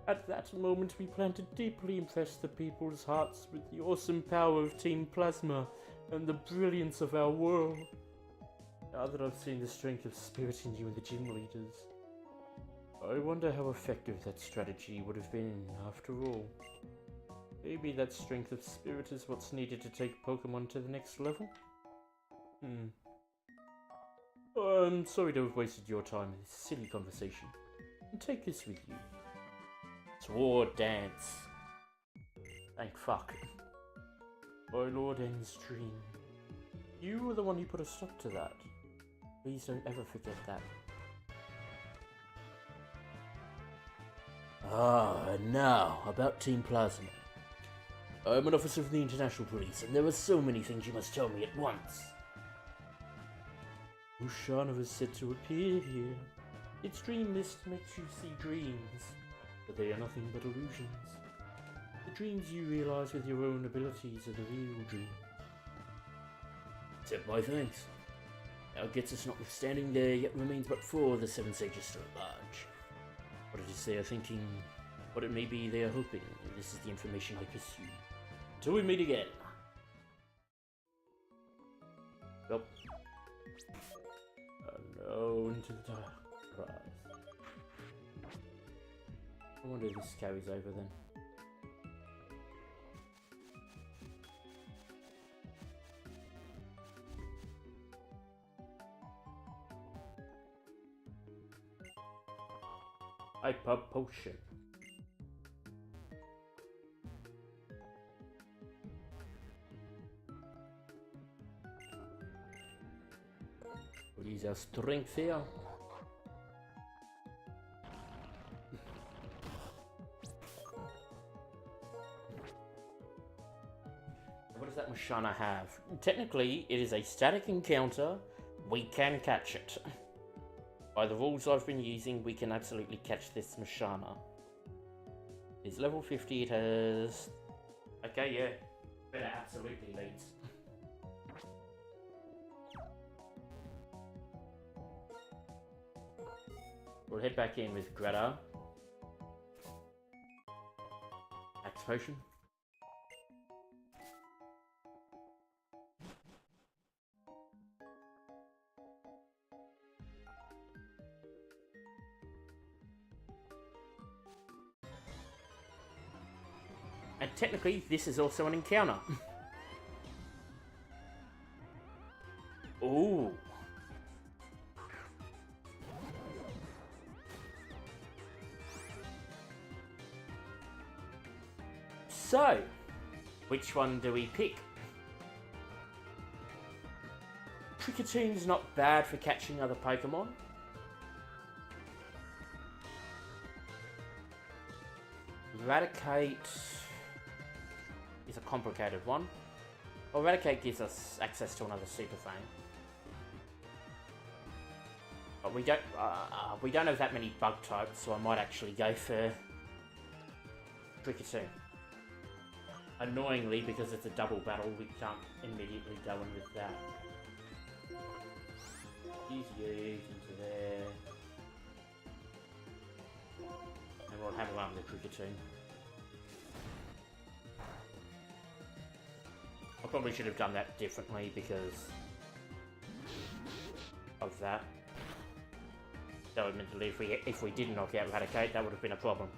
At that moment, we planned to deeply impress the people's hearts with the awesome power of Team Plasma and the brilliance of our world. Now that I've seen the strength of spirit in you and the gym leaders, I wonder how effective that strategy would have been after all. Maybe that strength of spirit is what's needed to take Pokemon to the next level? I'm sorry to have wasted your time in this silly conversation. And take this with you. Sword dance. Thank fuck. My Lord N's dream. You were the one who put a stop to that. Please don't ever forget that. And now, about Team Plasma. I'm an officer of the International Police, and there are so many things you must tell me at once. Moshana is said to appear here. Its dream mist makes you see dreams, but they are nothing but illusions. The dreams you realize with your own abilities are the real dreams. Accept my thanks. N and Ghetsis notwithstanding, there yet remains but 4 of the 7 sages still at large. What it is they are thinking, what it may be they are hoping, and this is the information I pursue. Until we meet again. Well. Unknown to the dark. I wonder if this carries over then. Hyper potion. We'll use our strength here. Mushana have? Technically, it is a static encounter. We can catch it. By the rules I've been using, we can absolutely catch this Mushana. It's level 50, it has... Okay, yeah. Better absolutely leads. We'll head back in with Greta. Axe potion. And technically, this is also an encounter. Ooh. So, which one do we pick? Kricketoo's not bad for catching other Pokemon. Eradicate is a complicated one. Well, Eradicate gives us access to another Super Fang. But we don't have that many bug types, so I might actually go for Kricketoo. Annoyingly, because it's a double battle, we can't immediately go in with that. Use used into there. And we'll have a run with the Kricketoo. I probably should have done that differently because of that. So admittedly, if we did knock out Eradicate, that would have been a problem.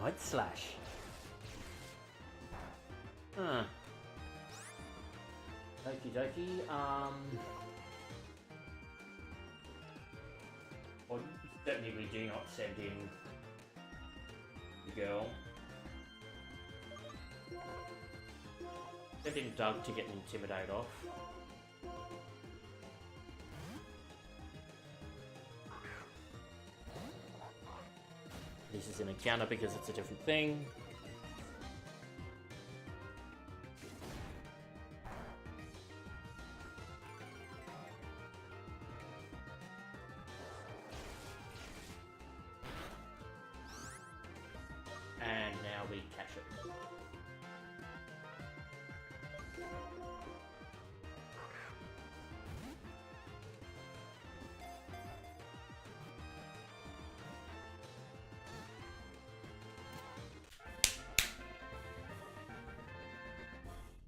Night Slash. Huh. Okie dokie, well, certainly we do not send in the girl. Send in Doug to get an Intimidate off. This is an encounter because it's a different thing. And now we catch it.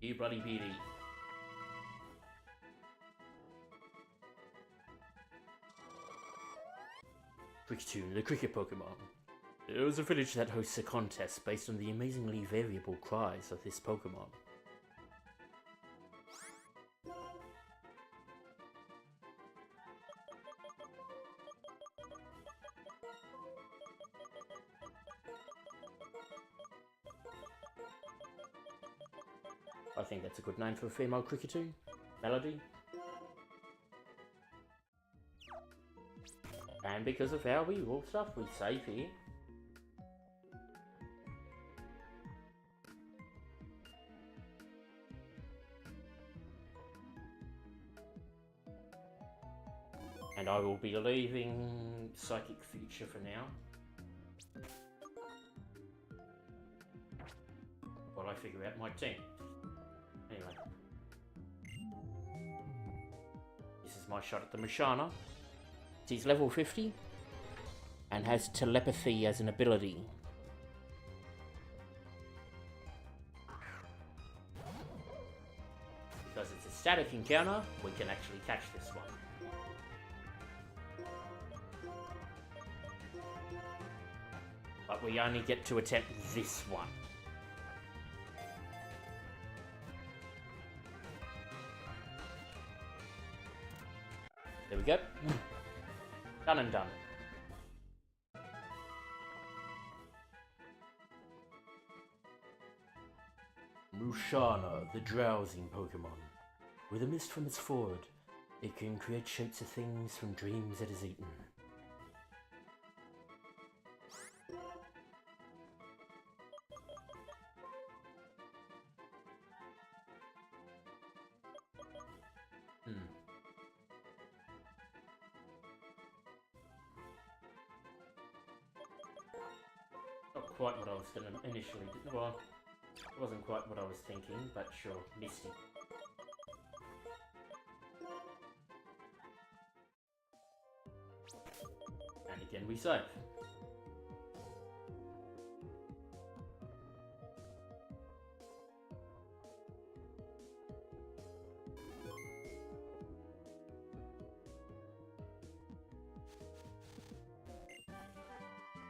You bloody beauty. Kricketoo, the cricket Pokemon. It was a village that hosts a contest based on the amazingly variable cries of this Pokemon. I think that's a good name for a female Kricketoo. Melody. And because of how we rule stuff, we save here. And I will be leaving Psychic Future for now, while I figure out my team. Anyway. This is my shot at the Mushana. He's level 50 and has telepathy as an ability. Because it's a static encounter, we can actually catch this one. But we only get to attempt this one. There we go. Done and done. Mushana, the drowsing Pokemon. With a mist from its forehead, it can create shapes of things from dreams it has eaten. Not quite what I was going to initially do. Well, it wasn't quite what I was thinking, but sure, misty. And again we save.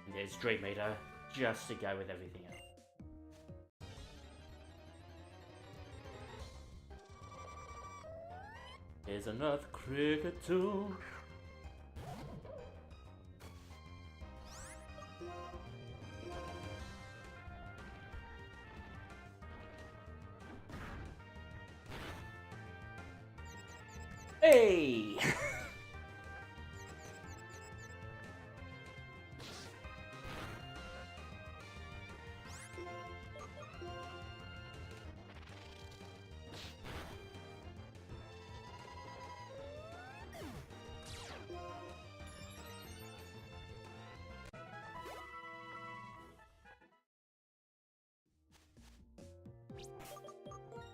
And there's Dream Eater, just to go with everything else. Here's another cricket tool. Hey!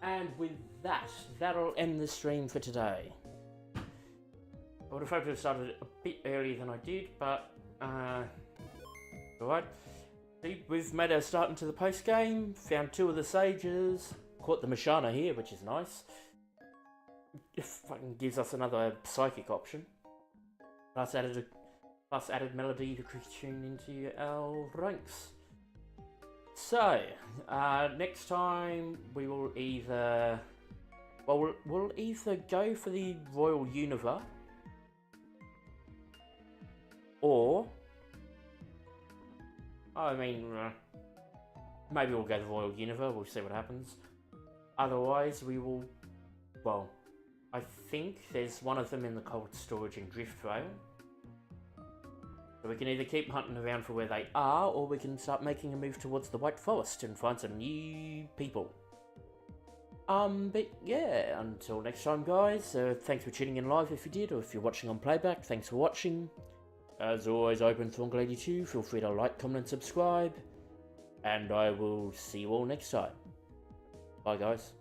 And with that, that'll end the stream for today. I would have hoped to have started a bit earlier than I did, but alright. See, we've made our start into the post game, found 2 of the sages, caught the Mashana here, which is nice. It fucking gives us another psychic option. Plus added melody to tune into our ranks. So, next time we will either... Well, we'll either go for the Royal Unova, or... I mean, maybe we'll go the Royal Unova, we'll see what happens. Otherwise, we will... Well, I think there's one of them in the cold storage in Driftvale. So we can either keep hunting around for where they are, or we can start making a move towards the White Forest and find some new people. But yeah, until next time guys, thanks for tuning in live if you did, or if you're watching on playback, thanks for watching. As always, Open Thonk 82, feel free to like, comment and subscribe, and I will see you all next time. Bye guys.